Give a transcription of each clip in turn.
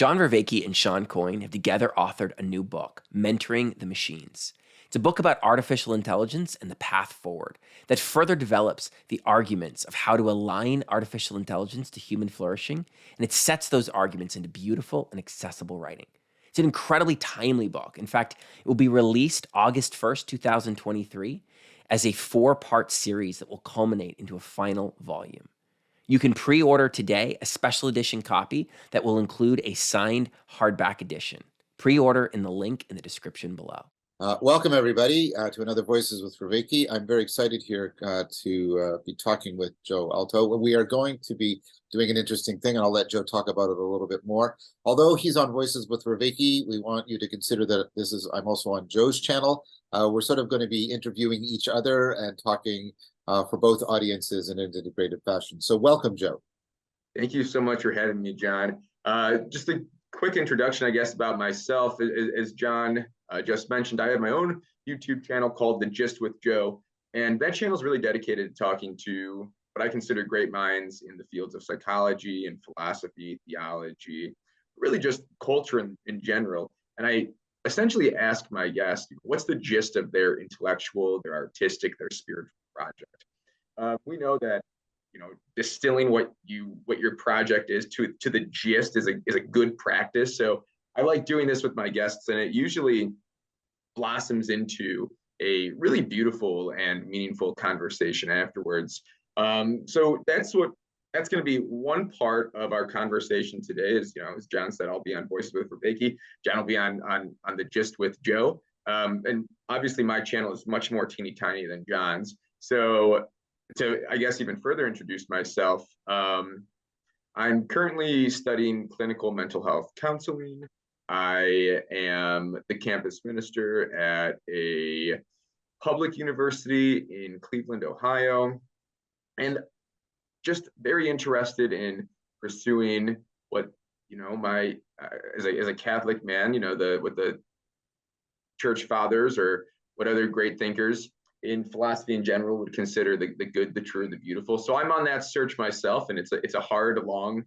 John Vervaeke and Sean Coyne have together authored a new book, Mentoring the Machines. It's a book about artificial intelligence and the path forward that further develops the arguments of how to align artificial intelligence to human flourishing, and it sets those arguments into beautiful and accessible writing. It's an incredibly timely book. In fact, it will be released August 1st, 2023, as a 4-part series that will culminate into a final volume. You can pre-order today a special edition copy that will include a signed hardback edition. Pre-order in the link in the description below. Welcome, everybody, to another Voices with Vervaeke. I'm very excited here to be talking with Joe Alto. We are going to be doing an interesting thing, and I'll let Joe talk about it a little bit more. Although he's on Voices with Vervaeke, we want you to consider that I'm also on Joe's channel. We're sort of going to be interviewing each other and talking for both audiences in an integrated fashion. So welcome, Joe. Thank you so much for having me, John. Just a quick introduction, I guess, about myself. As John just mentioned, I have my own YouTube channel called The Gist with Joe, and that channel is really dedicated to talking to what I consider great minds in the fields of psychology and philosophy, theology, really just culture in general. And I essentially ask my guests, what's the gist of their intellectual, their artistic, their spiritual project? We know that distilling what your project is to the gist is a good practice. So I like doing this with my guests, and it usually blossoms into a really beautiful and meaningful conversation afterwards. So that's going to be one part of our conversation today. As John said, I'll be on Voices with Vervaeke. John will be on The Gist with Joe. And obviously my channel is much more teeny tiny than John's. So to, I guess, even further introduce myself, I'm currently studying clinical mental health counseling. I am the campus minister at a public university in Cleveland, Ohio, and just very interested in pursuing what, my, as a Catholic man, what the church fathers or what other great thinkers in philosophy in general would consider the good, the true, and the beautiful. So I'm on that search myself, and it's a hard, long,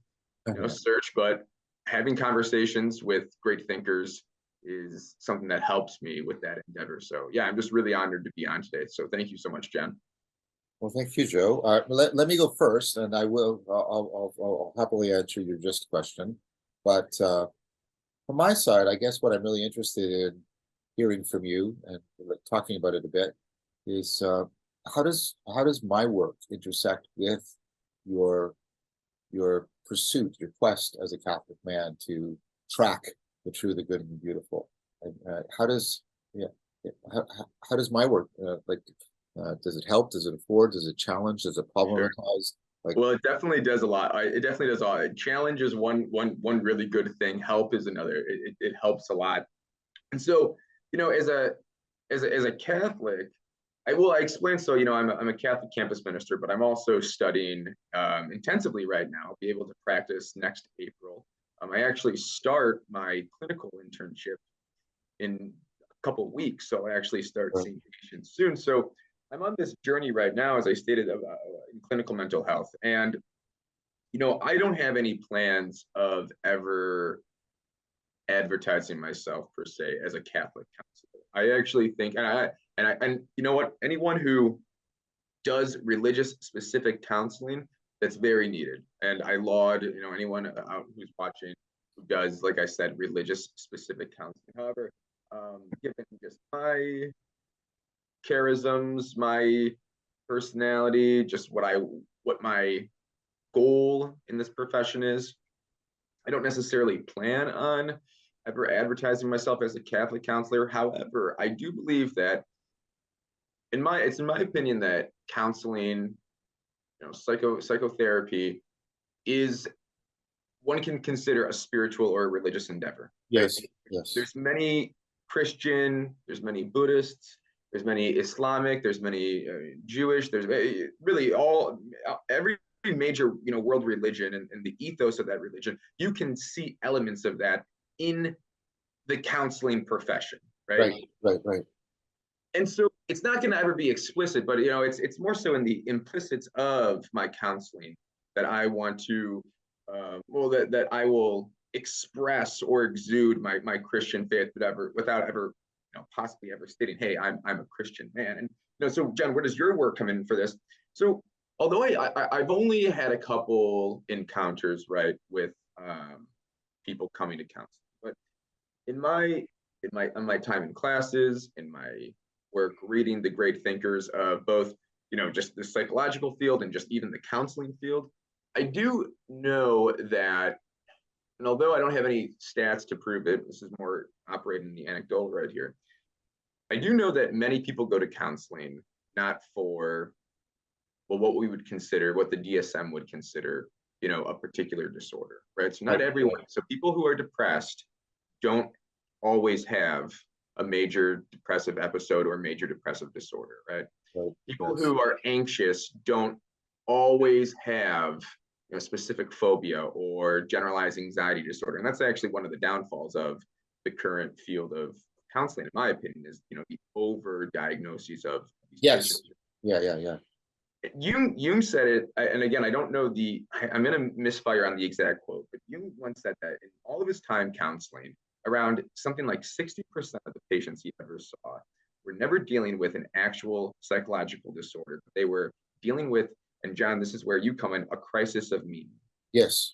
search, but having conversations with great thinkers is something that helps me with that endeavor. So yeah, I'm just really honored to be on today. So thank you so much, Jen. Well, thank you, Joe. Let me go first, and I'll happily answer your just question. But from my side, I guess what I'm really interested in hearing from you and talking about it a bit is how does my work intersect with your pursuit, your quest as a Catholic man to track the true, the good, and the beautiful? And how does my work does it help? Does it afford? Does it challenge? Does it problematize? Well, it definitely does a lot. It definitely does a lot. Challenge is one really good thing. Help is another. It helps a lot. And so, as a Catholic, I explain. So, I'm a Catholic campus minister, but I'm also studying intensively right now. I'll be able to practice next April. I actually start my clinical internship in a couple of weeks, so I actually start seeing patients soon. So I'm on this journey right now, as I stated, in clinical mental health, and I don't have any plans of ever advertising myself per se as a Catholic counselor. I actually think, and you know what, anyone who does religious specific counseling, that's very needed. And I laud, anyone out who's watching who does, like I said, religious specific counseling. However, given just my charisms, my personality, just what my goal in this profession is, I don't necessarily plan on ever advertising myself as a Catholic counselor. However, I do believe that it's in my opinion that counseling, psychotherapy is, one can consider, a spiritual or a religious endeavor. Yes, yes. There's many Christian, there's many Buddhists, there's many Islamic, there's many Jewish, there's really every major world religion and the ethos of that religion. You can see elements of that in the counseling profession, right? Right. And so it's not going to ever be explicit, but it's more so in the implicits of my counseling that I want to, that I will express or exude my Christian faith, without ever, possibly ever stating, "Hey, I'm a Christian man." And so John, where does your work come in for this? So although I've only had a couple encounters, right, with people coming to counseling, but in my time in classes, in my work reading the great thinkers of both, just the psychological field and just even the counseling field, I do know that, and although I don't have any stats to prove it, this is more operating in the anecdotal right here. I do know that many people go to counseling not for, well, what we would consider, what the DSM would consider, a particular disorder, right? So not everyone. So people who are depressed don't always have a major depressive episode or major depressive disorder, right? People who are anxious don't always have a specific phobia or generalized anxiety disorder. And that's actually one of the downfalls of the current field of counseling, in my opinion, is the over diagnoses of these Yes. patients. Yeah. Jung said it, and again, I don't know I'm going to misfire on the exact quote, but Jung once said that in all of his time counseling, around something like 60% of the patients he ever saw were never dealing with an actual psychological disorder. They were dealing with, and John, this is where you come in, a crisis of meaning. Yes.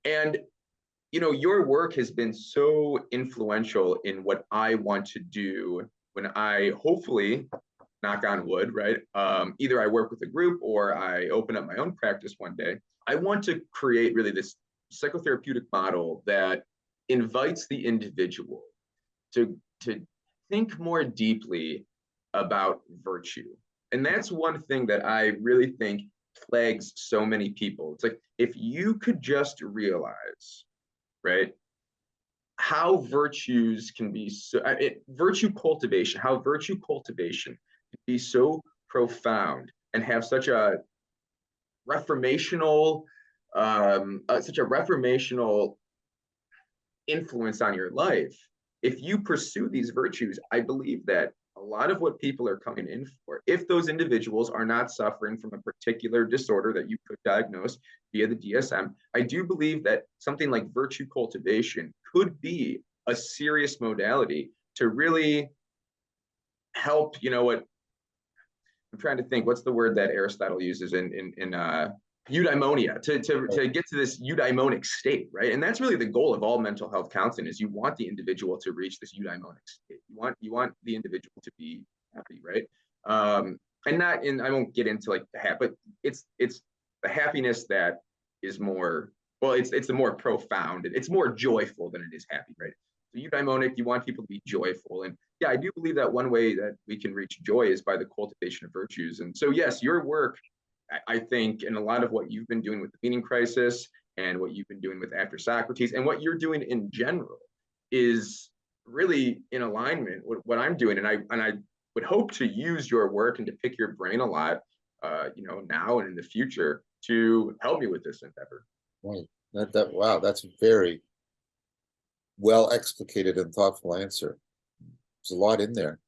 And, your work has been so influential in what I want to do when I hopefully, knock on wood, right? Either I work with a group or I open up my own practice one day. I want to create really this psychotherapeutic model that invites the individual to think more deeply about virtue. And that's one thing that I really think plagues so many people. It's like, if you could just realize, right, how virtues can be so, virtue cultivation can be so profound and have such a reformational influence on your life. If you pursue these virtues, I believe that a lot of what people are coming in for, if those individuals are not suffering from a particular disorder that you could diagnose via the DSM, I do believe that something like virtue cultivation could be a serious modality to really help, what I'm trying to think, what's the word that Aristotle uses in eudaimonia, to get to this eudaimonic state, right? And that's really the goal of all mental health counseling, is you want the individual to reach this eudaimonic state. You want the individual to be happy, right? And not in, I won't get into like the hat, but it's the happiness that is more, well, it's the more profound, it's more joyful than it is happy, right? So eudaimonic, you want people to be joyful. And yeah, I do believe that one way that we can reach joy is by the cultivation of virtues. And so yes, your work, I think, and a lot of what you've been doing with the meaning crisis and what you've been doing with After Socrates and what you're doing in general is really in alignment with what I'm doing. And I would hope to use your work and to pick your brain a lot, now and in the future, to help me with this endeavor. Right. Wow, that's a very well explicated and thoughtful answer. There's a lot in there.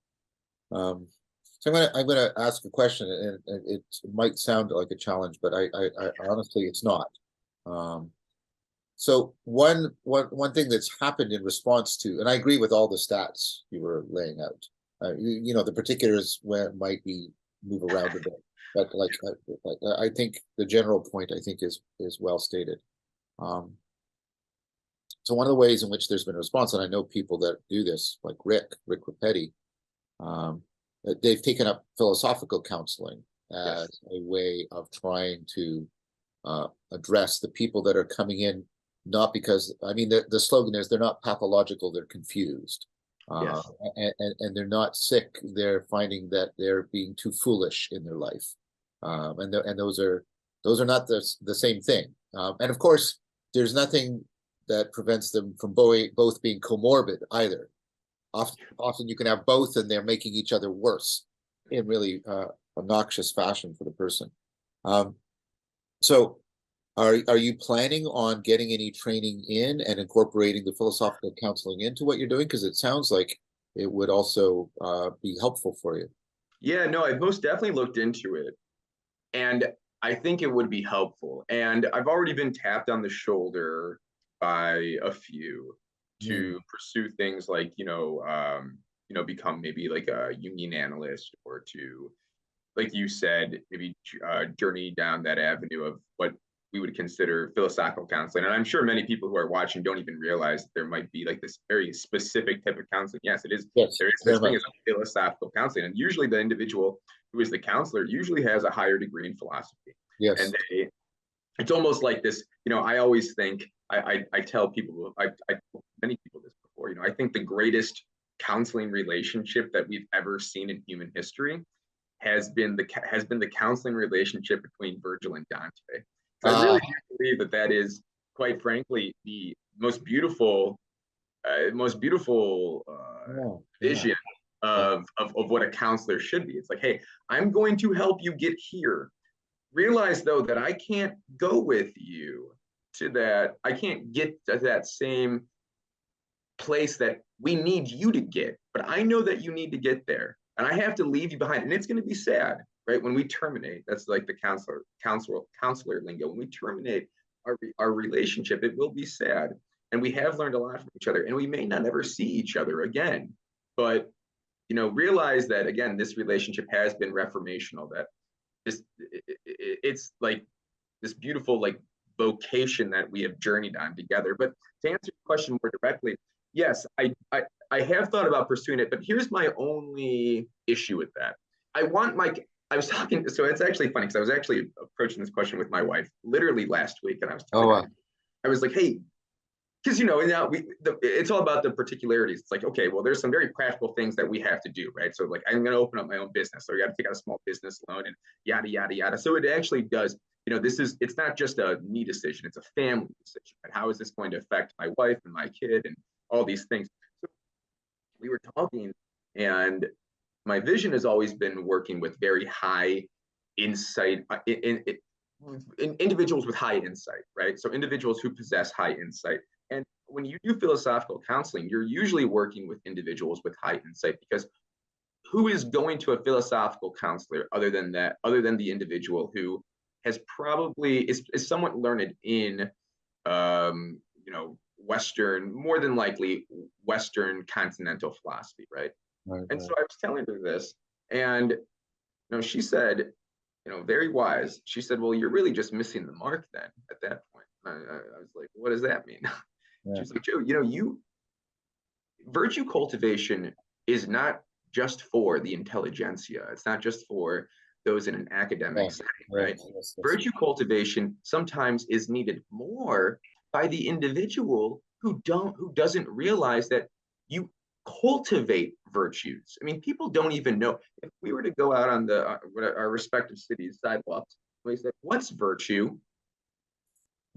So I'm gonna ask a question, and it might sound like a challenge, but I honestly, it's not. So one thing that's happened in response to, and I agree with all the stats you were laying out. The particulars might be move around a bit, but I think the general point I think is well stated. So one of the ways in which there's been a response, and I know people that do this, like Rick Rapetti, they've taken up philosophical counseling as a way of trying to address the people that are coming in, not because, I mean, the slogan is they're not pathological, they're confused. And they're not sick, they're finding that they're being too foolish in their life. And those are not the same thing. And of course, there's nothing that prevents them from both being comorbid either. Often you can have both and they're making each other worse in really obnoxious fashion for the person. So are you planning on getting any training in and incorporating the philosophical counseling into what you're doing? Because it sounds like it would also be helpful for you. Yeah, no, I've most definitely looked into it. And I think it would be helpful. And I've already been tapped on the shoulder by a few to pursue things like, become maybe like a union analyst, or to, like you said, maybe journey down that avenue of what we would consider philosophical counseling. And I'm sure many people who are watching don't even realize that there might be like this very specific type of counseling. Yes, it is. Yes, There is very such thing much. as philosophical counseling. And usually the individual who is the counselor usually has a higher degree in philosophy. Yes. And it's almost like this, I always think, I tell people, I told many people this before, I think the greatest counseling relationship that we've ever seen in human history has been the counseling relationship between Virgil and Dante. So I really do believe that is, quite frankly, the most beautiful vision of what a counselor should be. It's like, hey, I'm going to help you get here. Realize though that I can't go with you to that. I can't get to that same place that we need you to get, but I know that you need to get there, and I have to leave you behind. And it's going to be sad, right? When we terminate, that's like the counselor lingo. When we terminate our relationship, it will be sad, and we have learned a lot from each other, and we may not ever see each other again. But realize that again, this relationship has been reformational. That it's like this beautiful like vocation that we have journeyed on together. But to answer your question more directly, yes, I have thought about pursuing it, but here's my only issue with that. I was talking, so it's actually funny because I was actually approaching this question with my wife literally last week, and I was telling her, I was like, hey, because now it's all about the particularities. It's like, okay, well, there's some very practical things that we have to do, right? So like, I'm going to open up my own business, so you got to take out a small business loan and yada yada yada. So it actually does, it's not just a me decision; it's a family decision. Right? How is this going to affect my wife and my kid and all these things? So we were talking, and my vision has always been working with very high insight in individuals with high insight, right? So individuals who possess high insight. And when you do philosophical counseling, you're usually working with individuals with high insight, because who is going to a philosophical counselor other than the individual who has probably is somewhat learned in Western, more than likely Western continental philosophy, right? And so I was telling her this, and she said, very wise. She said, well, you're really just missing the mark then at that point. I was like, what does that mean? She's like, Joe, virtue cultivation is not just for the intelligentsia. It's not just for those in an academic setting, right? Yes. Virtue cultivation sometimes is needed more by the individual who doesn't realize that you cultivate virtues. I mean, people don't even know. If we were to go out on our respective cities' sidewalks, we said, "What's virtue?"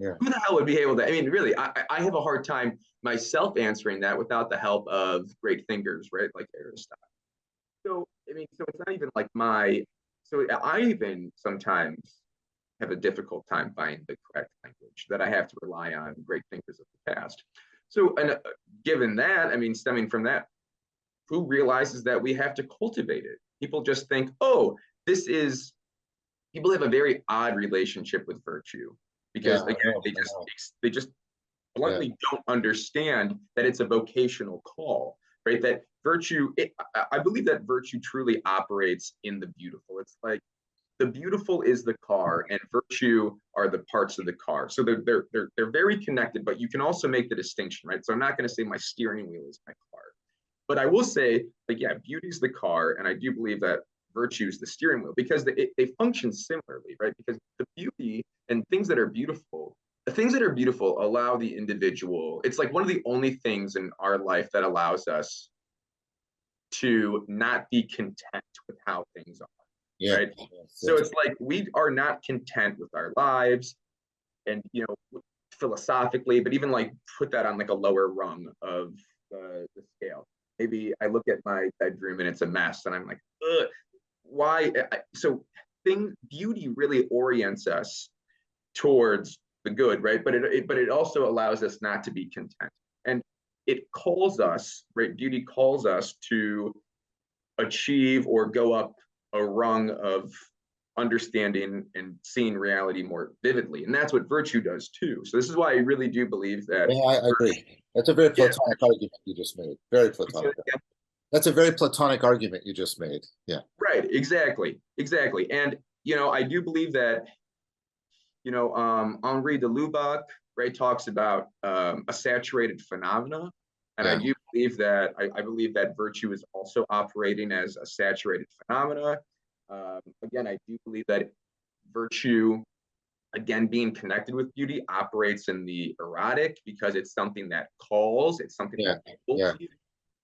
Yeah. Who the hell would be able to? I mean, really, I have a hard time myself answering that without the help of great thinkers, right? Like Aristotle. So, I mean, so it's not even like so I even sometimes have a difficult time finding the correct language, that I have to rely on great thinkers of the past. So, and given that, I mean, stemming from that, who realizes that we have to cultivate it? People just think, oh, people have a very odd relationship with virtue, because again, they just bluntly don't understand that it's a vocational call, right? That virtue, I believe that virtue truly operates in the beautiful. It's like the beautiful is the car, and virtue are the parts of the car. So they're very connected, but you can also make the distinction, right? So I'm not going to say my steering wheel is my car, but I will say, like, yeah, beauty is the car, and I do believe that virtue is the steering wheel, because they function similarly, right? Because the beauty and things that are beautiful allow the individual. It's like one of the only things in our life that allows us to not be content with how things are. Yeah. Right. Yes, so it's like we are not content with our lives, and philosophically, but even like put that on like a lower rung of the scale. Maybe I look at my bedroom and it's a mess, and I'm like, ugh, why? So beauty really orients us towards the good, right? But it also allows us not to be content, and it calls us, right? Beauty calls us to achieve or go up a rung of understanding and seeing reality more vividly. And that's what virtue does too. So this is why I really do believe that. Yeah, I agree. That's a very Yeah, platonic argument you just made. Very platonic. That's a very platonic argument you just made. Yeah. right, exactly. And, I do believe that, Henri de Lubac, right, talks about a saturated phenomena. And I Yeah. do believe that, I believe that virtue is also operating as a saturated phenomena. Again, I do believe that virtue, again, being connected with beauty, operates in the erotic because it's something that calls, it's something Yeah. that pulls Yeah. you,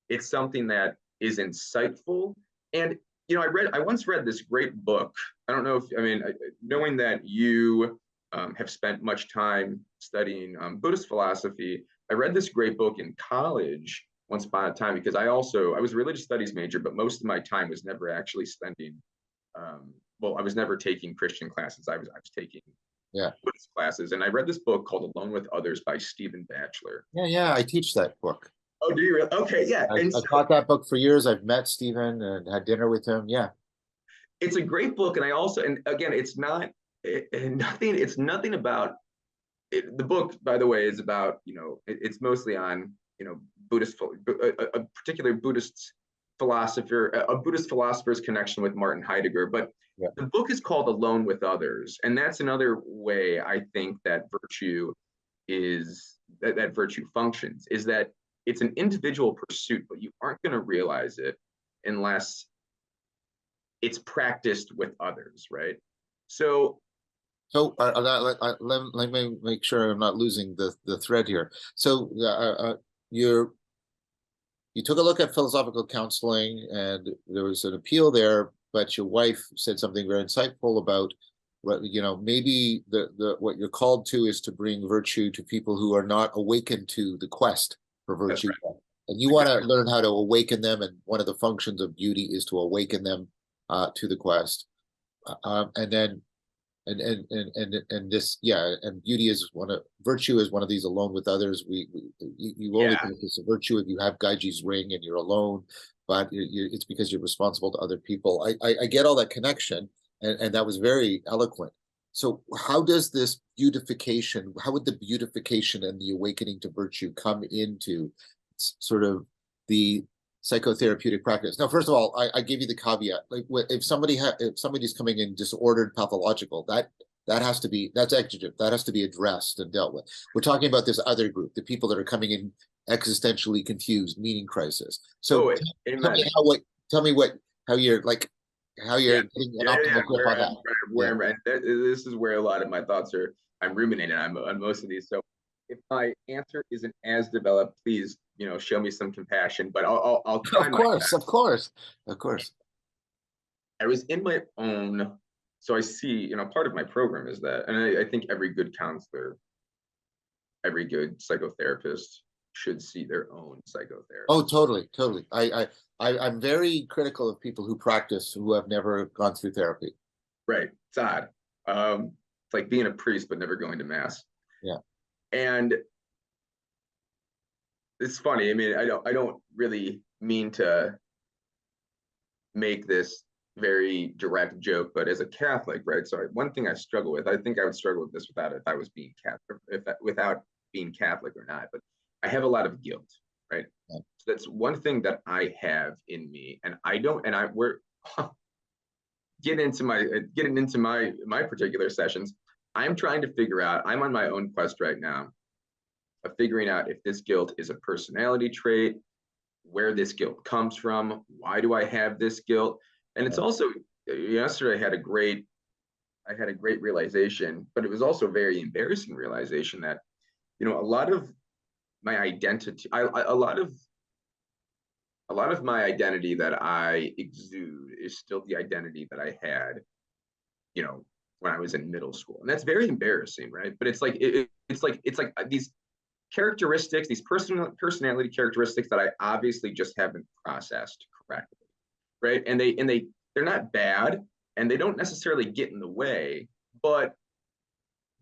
it's something that is insightful. And I once read this great book. I don't know if knowing that you have spent much time studying Buddhist philosophy, I read this great book in college once upon a time, because I was a religious studies major, but most of my time was never actually spending. I was never taking Christian classes. I was taking Buddhist classes, and I read this book called Alone with Others by Stephen Batchelor. Yeah. I teach that book. Oh, do you really? Okay, yeah. I've taught that book for years. I've met Stephen and had dinner with him. Yeah. It's a great book, and again, it's nothing about it. The book, by the way, is about, it's mostly on, Buddhist, a particular Buddhist philosopher, a Buddhist philosopher's connection with Martin Heidegger. But Yeah. the book is called Alone with Others, and that's another way I think that virtue that virtue functions, is that it's an individual pursuit, but you aren't going to realize it unless it's practiced with others, right? So let me make sure I'm not losing the thread here. So you took a look at philosophical counseling, and there was an appeal there, but your wife said something very insightful about maybe what you're called to is to bring virtue to people who are not awakened to the quest for virtue. right. And you want to learn how to awaken them, and one of the functions of beauty is to awaken them to the quest. And then and this, and beauty is virtue is one of these. Alone with others, you only practice a virtue if you have Gaiji's ring and you're alone, but it's because you're responsible to other people. I get all that connection, and that was very eloquent. So how does this beautification, how would the beautification and the awakening to virtue come into sort of the psychotherapeutic practice? Now, first of all, I give you the caveat. Like, if somebody's coming in disordered, pathological, that's exigent. That has to be addressed and dealt with. We're talking about this other group, the people that are coming in existentially confused, meaning crisis. So tell me how you're getting an optimal grip on that. This is where a lot of my thoughts are. I'm ruminating on most of these. So if my answer isn't as developed, please, show me some compassion, but I'll try. Of course. I was in my own, so I see, part of my program is that, and I think every good counselor, every good psychotherapist should see their own psychotherapist. Oh, totally. I'm very critical of people who practice who have never gone through therapy. Right. It's odd. It's like being a priest but never going to mass. Yeah. And it's funny. I mean, I don't really mean to make this very direct joke, but as a Catholic, right? So one thing I struggle with, I think I would struggle with this without being Catholic or not, but I have a lot of guilt, right? Yeah. So that's one thing that I have in me, and we're getting into my particular sessions. I'm trying to figure out, I'm on my own quest right now of figuring out if this guilt is a personality trait, where this guilt comes from, why do I have this guilt? And it's also, yesterday I had a great realization, but it was also a very embarrassing realization that, a lot of my identity, a lot of my identity that I exude is still the identity that I had, when I was in middle school. And that's very embarrassing, right? But it's like, it's like these characteristics, these personality characteristics that I obviously just haven't processed correctly, right? And they're not bad, and they don't necessarily get in the way, but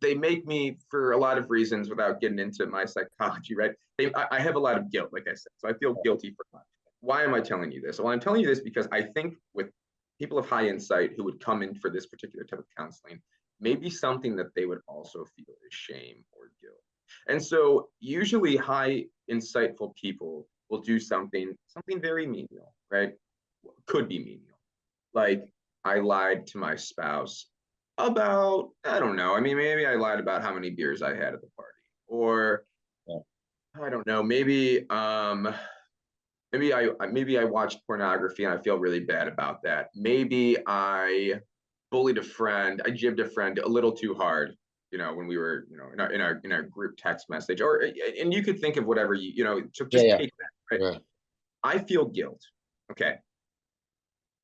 they make me, for a lot of reasons, without getting into my psychology, right? I have a lot of guilt, like I said, so I feel guilty for that. Why am I telling you this? Well, I'm telling you this because I think with people of high insight who would come in for this particular type of counseling, maybe something that they would also feel is shame or guilt. And so usually high insightful people will do something very menial, right? Could be menial. Like, I lied to my spouse about, I don't know, I mean, maybe I lied about how many beers I had at the party. Or Yeah. I don't know, maybe maybe I watched pornography and I feel really bad about that. Maybe I bullied a friend, I jibbed a friend a little too hard, when we were, in our group text message. Or and you could think of whatever just Yeah, take that, right? yeah. I feel guilt. Okay.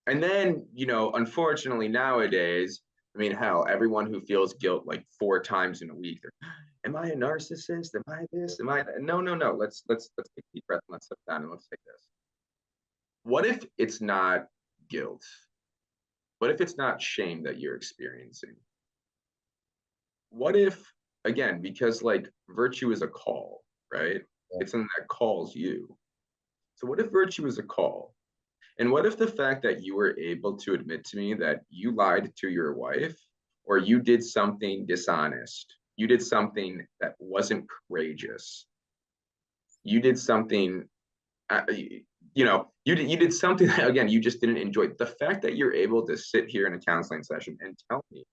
And then, unfortunately nowadays, I mean, hell, everyone who feels guilt like 4 times in a week, am I a narcissist? Am I this? Am I that? No, no, no. Let's take a deep breath and let's sit down and let's take this. What if it's not guilt? What if it's not shame that you're experiencing? What if, again, because like virtue is a call, right? Yeah. It's something that calls you. So what if virtue is a call? And what if the fact that you were able to admit to me that you lied to your wife, or you did something dishonest, you did something that wasn't courageous, you did something, you did something that, again, you just didn't enjoy. The fact that you're able to sit here in a counseling session and tell me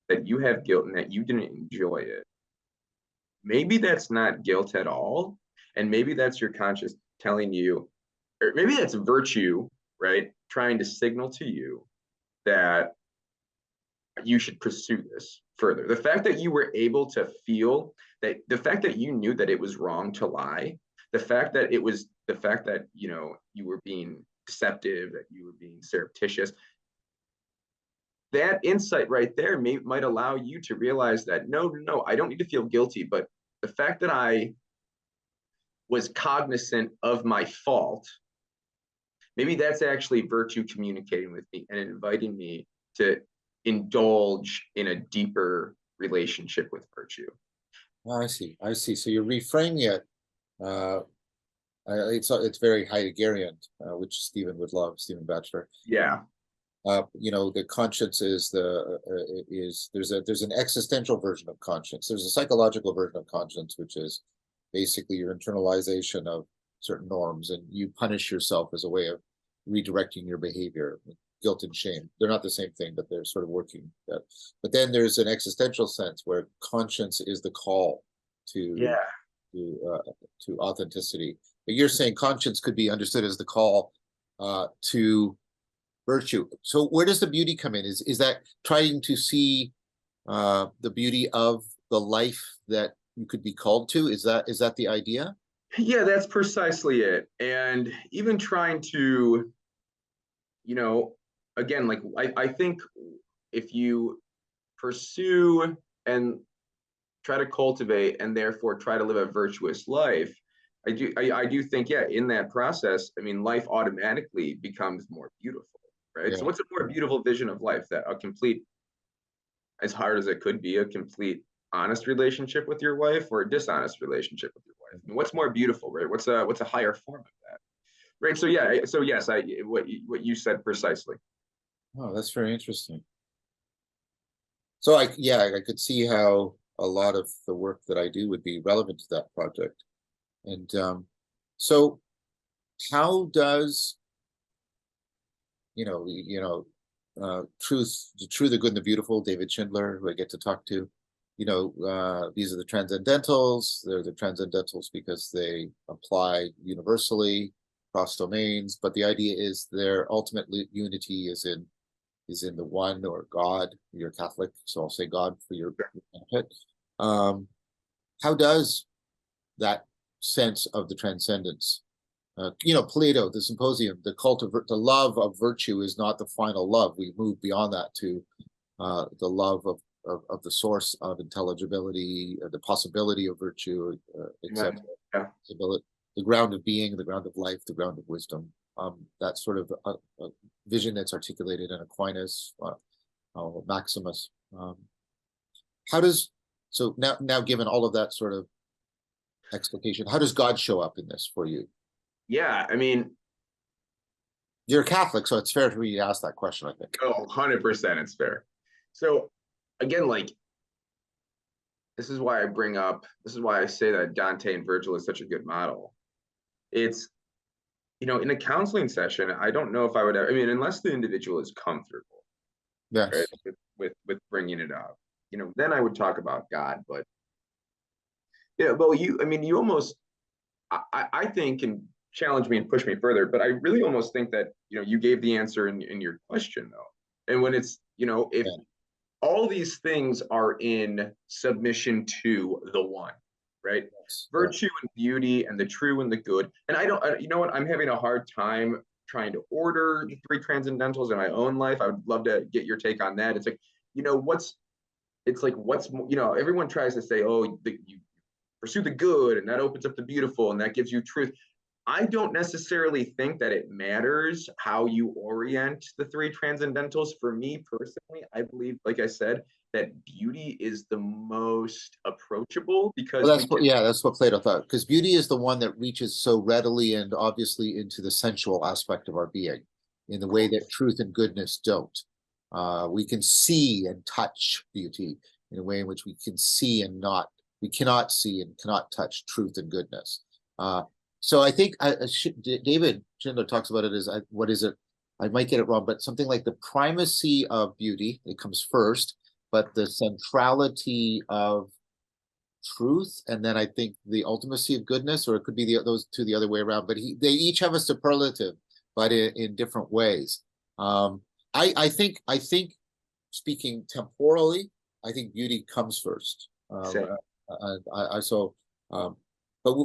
that you have guilt and that you didn't enjoy it, maybe that's not guilt at all. And maybe that's your conscience telling you, or maybe that's virtue, right? Trying to signal to you that you should pursue this further. The fact that you were able to feel that, the fact that you knew that it was wrong to lie, the fact that you were being deceptive, that you were being surreptitious, that insight right there might allow you to realize that no, I don't need to feel guilty, but the fact that I was cognizant of my fault, maybe that's actually virtue communicating with me and inviting me to indulge in a deeper relationship with virtue. Oh, I see. So you're reframing it. It's very Heideggerian, which Stephen would love, Stephen Batchelor. Yeah. The conscience is there's an existential version of conscience. There's a psychological version of conscience, which is basically your internalization of certain norms, and you punish yourself as a way of redirecting your behavior. Guilt and shame, they're not the same thing, but they're sort of working. But then there's an existential sense where conscience is the call to authenticity. But you're saying conscience could be understood as the call to virtue. So where does the beauty come in? Is that trying to see the beauty of the life that you could be called to? Is that the idea? Yeah, that's precisely it. And even trying to, again, like I think if you pursue and try to cultivate and therefore try to live a virtuous life, I do think, yeah, in that process, I mean, life automatically becomes more beautiful, right? Yeah. So what's a more beautiful vision of life? That a complete, as hard as it could be, a complete honest relationship with your wife, or a dishonest relationship with your wife? I mean, what's more beautiful, right? What's a higher form of that? Right. So yeah. So yes, what you said precisely. Oh, that's very interesting. So I could see how a lot of the work that I do would be relevant to that project. And so how does truth, the true, the good, and the beautiful, David Schindler, who I get to talk to, these are the transcendentals. They're the transcendentals because they apply universally across domains, but the idea is their ultimate unity is in the one, or God. You're Catholic, so I'll say God for your benefit. How does that sense of the transcendence, Plato, the Symposium, the love of virtue is not the final love. We move beyond that to the love of the source of intelligibility, the possibility of virtue, etc. Yeah. The ground of being, the ground of life, the ground of wisdom. That's sort of a vision that's articulated in Aquinas, Maximus. Now given all of that sort of explication, how does God show up in this for you? Yeah, I mean, You're a Catholic, so it's fair for you to ask that question, I think. Oh, 100% it's fair. So again, like, this is why I say that Dante and Virgil is such a good model. It's, in a counseling session, I don't know if I would, unless the individual is comfortable, Yes. right, with bringing it up, then I would talk about God. But yeah, well, you almost, I think, and challenge me and push me further, but I really almost think that, you gave the answer in your question though. And when it's, if all these things are in submission to the one, right? Yes. Virtue and beauty and the true and the good. And I don't, you know what? I'm having a hard time trying to order the three transcendentals in my own life. I would love to get your take on that. It's like, everyone tries to say, oh, you pursue the good and that opens up the beautiful and that gives you truth. I don't necessarily think that it matters how you orient the three transcendentals. For me personally, I believe, like I said, that beauty is the most approachable because Well, that's what Plato thought. Because beauty is the one that reaches so readily and obviously into the sensual aspect of our being, in the way that truth and goodness don't. We can see and touch beauty in a way in which we cannot see and cannot touch truth and goodness. So I think David Schindler talks about it as, what is it? I might get it wrong, but something like the primacy of beauty, it comes first, but the centrality of truth, and then I think the ultimacy of goodness, or it could be those two the other way around. But they each have a superlative, but in different ways. I think speaking temporally, I think beauty comes first. But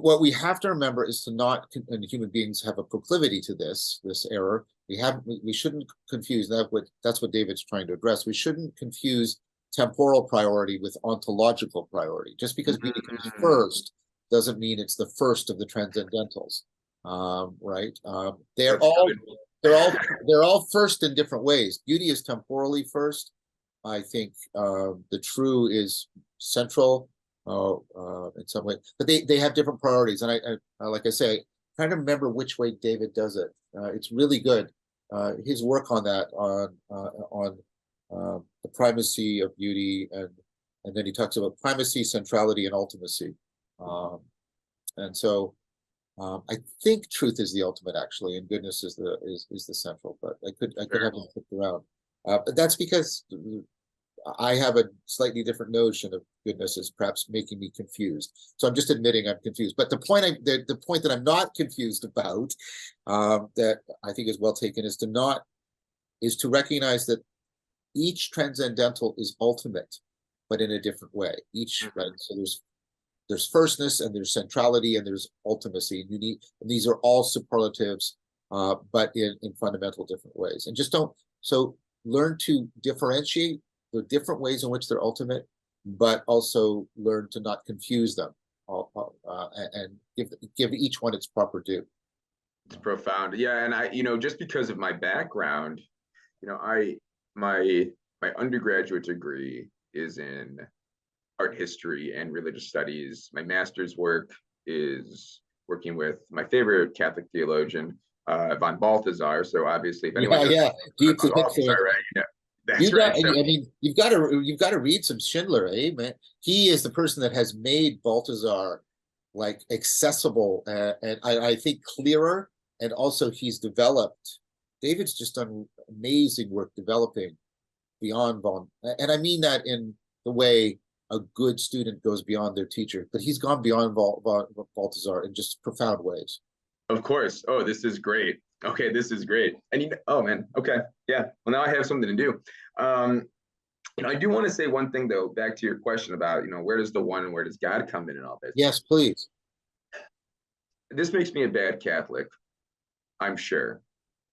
what we have to remember is to not, and human beings have a proclivity to this error. We shouldn't confuse that. That's what David's trying to address. We shouldn't confuse temporal priority with ontological priority. Just because beauty comes first doesn't mean it's the first of the transcendentals, right? They're all first in different ways. Beauty is temporally first. I think the true is central in some way, but they have different priorities. And I like I say, trying to remember which way David does it. It's really good. His work on that, on the primacy of beauty, and then he talks about primacy, centrality, and ultimacy. And so I think truth is the ultimate, actually, and goodness is the central. But I could have him flipped around. But that's because I have a slightly different notion of goodness, is perhaps making me confused. So I'm just admitting I'm confused. But the point that I'm not confused about, that I think is well taken, is to recognize that each transcendental is ultimate, but in a different way. Right? So there's firstness, and there's centrality, and there's ultimacy. And these are all superlatives, but in fundamental different ways. And learn to differentiate the different ways in which they're ultimate, but also learn to not confuse them, and give each one its proper due. It's profound. Yeah. And I, just because of my background, my undergraduate degree is in art history and religious studies. My master's work is working with my favorite Catholic theologian, von Balthasar. So obviously, if anyone Balthasar, right? That's right. You've got to read some Schindler, man. He is the person that has made Balthasar like accessible, and I think clearer, and also he's developed. David's just done amazing work developing beyond and I mean that in the way a good student goes beyond their teacher, but he's gone beyond Balthasar in just profound ways. Of course. Oh, this is great. Okay, this is great. And oh man, okay, yeah. Well, now I have something to do. I do want to say one thing though, back to your question about, where does the one and where does God come in and all this? Yes, please. This makes me a bad Catholic, I'm sure,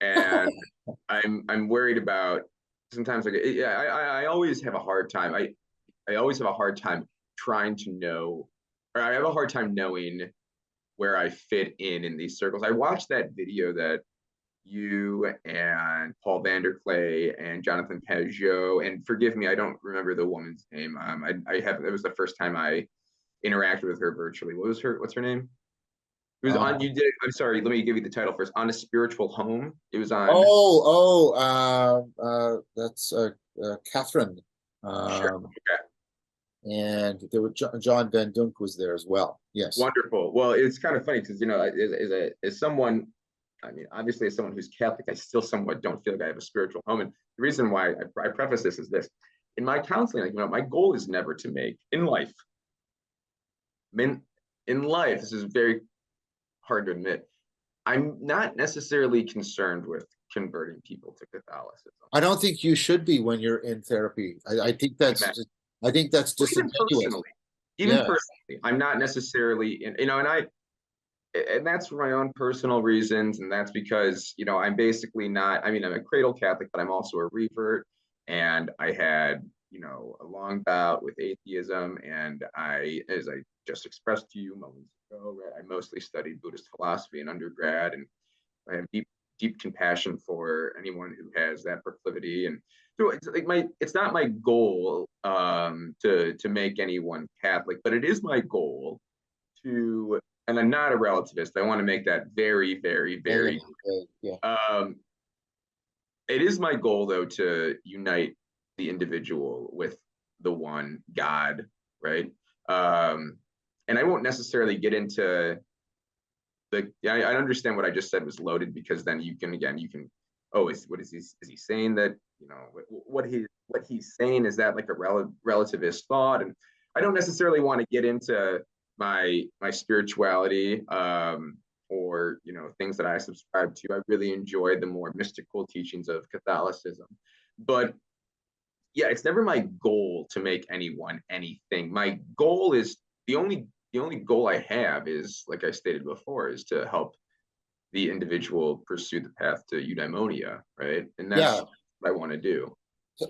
and I'm worried about sometimes. Like, yeah, I always have a hard time. I always have a hard time trying to know, or I have a hard time knowing where I fit in these circles. I watched that video that you and Paul Vanderklay and Jonathan Peugeot, and forgive me, I don't remember the woman's name. It was the first time I interacted with her virtually. What's her name? It was on, you did, I'm sorry, let me give you the title first. On a Spiritual Home. It was on. That's Catherine. Sure. Okay. And there were John Van Dunk was there as well. Yes. Wonderful. Well, it's kind of funny because, as someone, I mean, obviously as someone who's Catholic, I still somewhat don't feel like I have a spiritual home. And the reason why I preface this is this: in my counseling, my goal is never to make in life. In life, this is very hard to admit. I'm not necessarily concerned with converting people to Catholicism. I don't think you should be when you're in therapy. I think that's Amen. just, I think that's disingenuous. Even personally, I'm not necessarily in, and that's for my own personal reasons. And that's because, I'm basically not, I'm a cradle Catholic, but I'm also a revert. And I had, a long bout with atheism. And as I just expressed to you moments ago, I mostly studied Buddhist philosophy in undergrad. And I have deep compassion for anyone who has that proclivity. And so it's like it's not my goal to make anyone Catholic, but it is my goal to, and I'm not a relativist. I want to make that very, very, very clear. It is my goal though to unite the individual with the one God, right? And I won't necessarily get into I understand what I just said was loaded, because then you can, what is he saying that, what he's saying, is that like a relativist thought? And I don't necessarily want to get into my spirituality, or, things that I subscribe to. I really enjoy the more mystical teachings of Catholicism, but yeah, it's never my goal to make anyone anything. My goal is the only goal I have is, like I stated before, is to help the individual pursue the path to eudaimonia, right? And that's what I want to do.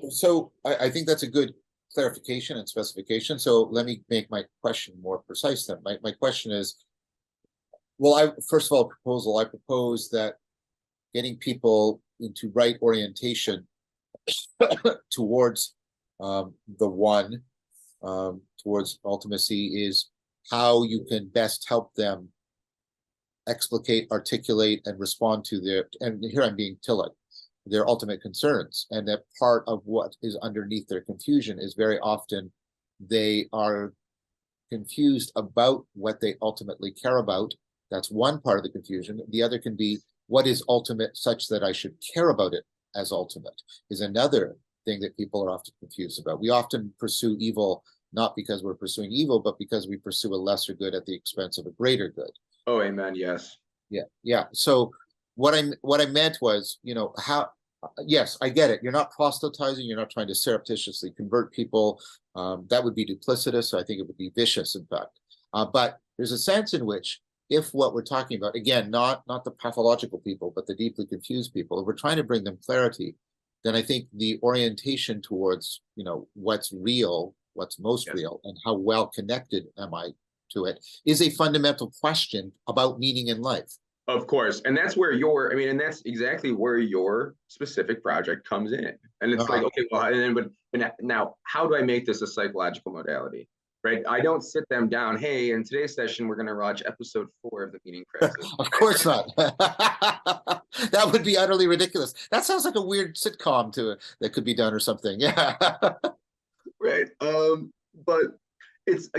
So I think that's a good clarification and specification. So let me make my question more precise then. My question is, well, first of all, I propose that getting people into right orientation towards the one, towards ultimacy, is how you can best help them explicate, articulate, and respond to and here I'm being Tillich, their ultimate concerns. And that part of what is underneath their confusion is very often they are confused about what they ultimately care about. That's one part of the confusion. The other can be, what is ultimate such that I should care about it as ultimate, is another thing that people are often confused about. We often pursue evil not because we're pursuing evil, but because we pursue a lesser good at the expense of a greater good. Oh, amen. Yes. Yeah. So what I meant was, yes, I get it. You're not proselytizing. You're not trying to surreptitiously convert people. That would be duplicitous. So I think it would be vicious, in fact. But there's a sense in which, if what we're talking about, again, not the pathological people, but the deeply confused people, if we're trying to bring them clarity, then I think the orientation towards, what's real, what's most real, and how well connected am I to it, is a fundamental question about meaning in life. Of course. And that's where and that's exactly where your specific project comes in. And it's like, okay, well, but now how do I make this a psychological modality? Right? I don't sit them down. Hey, in today's session, we're going to watch episode 4 of The Meaning Crisis. Of course not. That would be utterly ridiculous. That sounds like a weird sitcom that could be done or something. Yeah. Right. But it's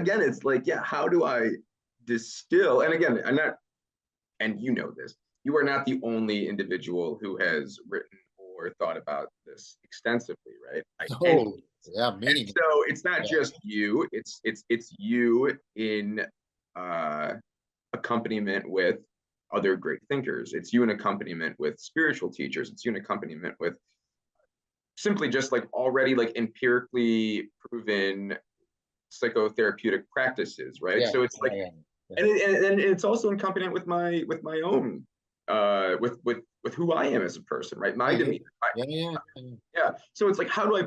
like, how do I distill? And again, and this, you are not the only individual who has written or thought about this extensively, right? Meaning. And so it's not just you, it's you in accompaniment with other great thinkers. It's you in accompaniment with spiritual teachers. It's you in accompaniment with simply just like already like empirically proven psychotherapeutic practices, right? So it's like, and it's also accompaniment with my own with who I am as a person, right? My demeanor. So it's like, how do I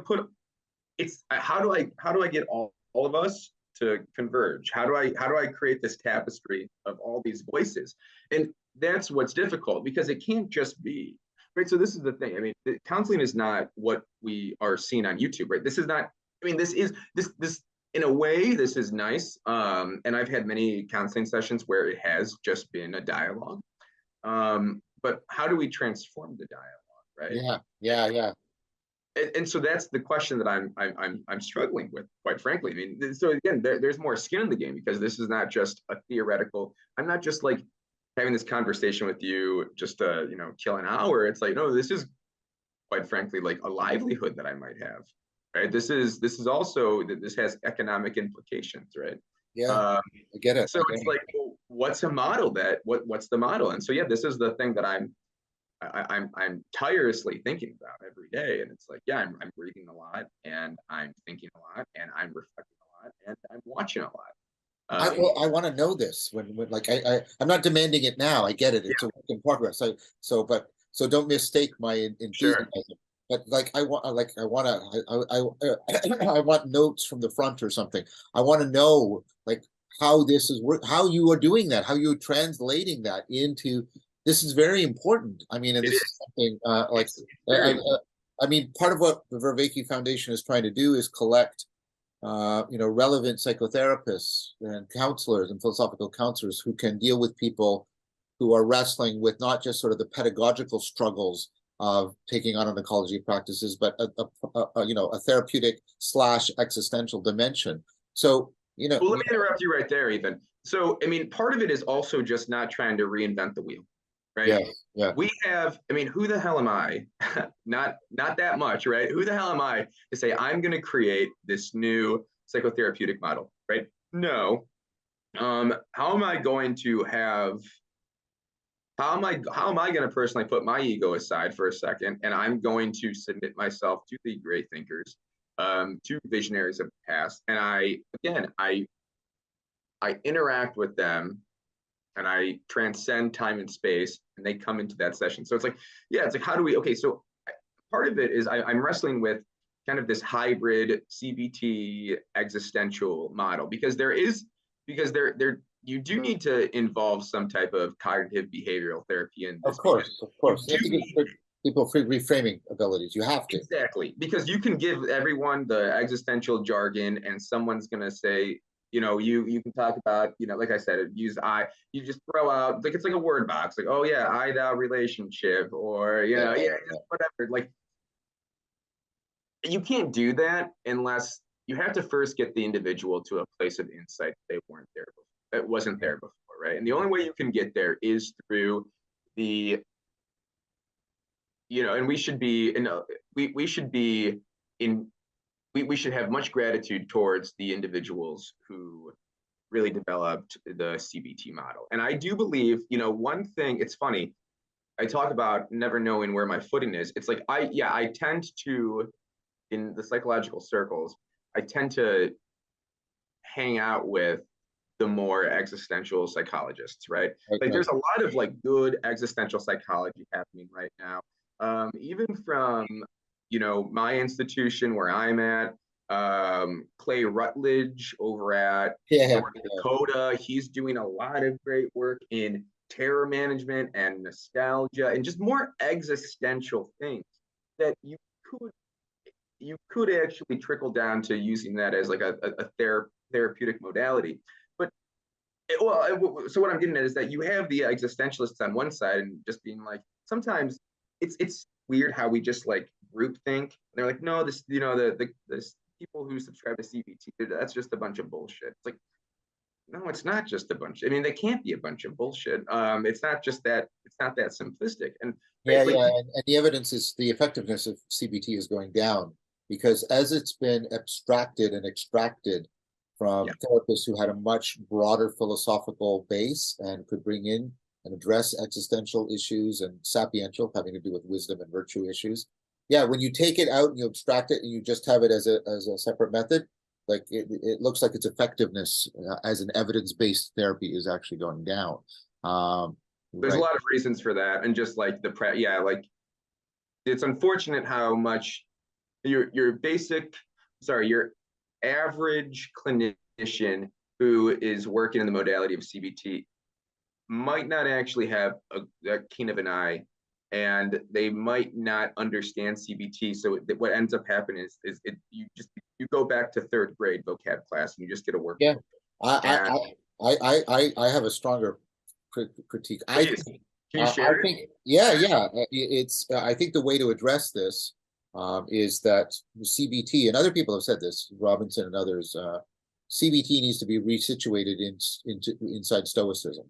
get all of us to converge? How do I create this tapestry of all these voices? And that's what's difficult, because it can't just be, right? So this is the thing. I mean, counseling is not what we are seeing on YouTube, right? This is not, this in a way, this is nice. And I've had many counseling sessions where it has just been a dialogue. But how do we transform the dialogue, right? Yeah. And so that's the question that I'm struggling with, quite frankly. I mean, so again, there's more skin in the game, because this is not just a theoretical. I'm not just like having this conversation with you just to, kill an hour. It's like, no, this is quite frankly like a livelihood that I might have, right? This is also that this has economic implications, right? Yeah, Um, I get it. so it's like, well, what's a model what's the model? And so yeah, this is the thing that I'm tirelessly thinking about every day. And it's like, yeah, I'm reading a lot, and I'm thinking a lot, and I'm reflecting a lot, and I'm watching a lot. I want to know this when like I'm not demanding it now. I get it. It's a work in progress. So don't mistake my enthusiasm. Sure. But like I want I want notes from the front or something. I want to know like how this is how you are doing that, how you're translating that into. This is very important. I mean, and this is something like I, I mean, part of what the Vervaeke Foundation is trying to do is collect relevant psychotherapists and counselors and philosophical counselors who can deal with people who are wrestling with not just sort of the pedagogical struggles of taking on ecology practices, but a therapeutic / existential dimension. So, well, let me interrupt you right there, even. So, I mean, part of it is also just not trying to reinvent the wheel, right? Yeah. We have, I mean, who the hell am I? not that much, right? Who the hell am I to say I'm going to create this new psychotherapeutic model, right? No. How am I going to have? How am I going to personally put my ego aside for a second, and I'm going to submit myself to the great thinkers, to visionaries of the past, and I interact with them, and I transcend time and space, and they come into that session. So it's like, yeah, it's like, how do we, okay, so part of it is I'm wrestling with kind of this hybrid CBT existential model, because there you do need to involve some type of cognitive behavioral therapy in this. Of course. You have to need, give people free reframing abilities. You have to. exactly, because you can give everyone the existential jargon, and someone's going to say, you can talk about, like I said, use I, you just throw out, like, it's like a word box, like, oh yeah, I thou relationship, or, whatever. Like, you can't do that unless you have to first get the individual to a place of insight they weren't there before, that wasn't there before, right? And the only way you can get there is through the, and we should be we should be in we should have much gratitude towards the individuals who really developed the CBT model. And I do believe, one thing, it's funny, I talk about never knowing where my footing is. It's like, I tend to, in the psychological circles, I tend to hang out with the more existential psychologists, right? Okay. Like, there's a lot of like good existential psychology happening right now. Even from, my institution where I'm at, Clay Rutledge over at North Dakota, he's doing a lot of great work in terror management and nostalgia and just more existential things that you could actually trickle down to using that as like a therapeutic modality. But so what I'm getting at is that you have the existentialists on one side, and just being like, sometimes it's weird how we just like group think. They're like, no, this, the people who subscribe to CBT, that's just a bunch of bullshit. It's like, no, it's not just a bunch. I mean, they can't be a bunch of bullshit. It's not just that. It's not that simplistic. And and the evidence is the effectiveness of CBT is going down, because as it's been abstracted and extracted from therapists who had a much broader philosophical base and could bring in and address existential issues and sapiential, having to do with wisdom and virtue issues. Yeah, when you take it out and you abstract it and you just have it as a separate method, like it looks like its effectiveness as an evidence-based therapy is actually going down. There's a lot of reasons for that, and just like like, it's unfortunate how much your average clinician who is working in the modality of CBT might not actually have that keen of an eye and they might not understand CBT. So what ends up happening is you go back to third grade vocab class and you just get a workbook. Yeah, And I have a stronger critique. please, can you share it? Yeah. It's I think the way to address this is that CBT, and other people have said this, Robinson and others, CBT needs to be resituated inside Stoicism,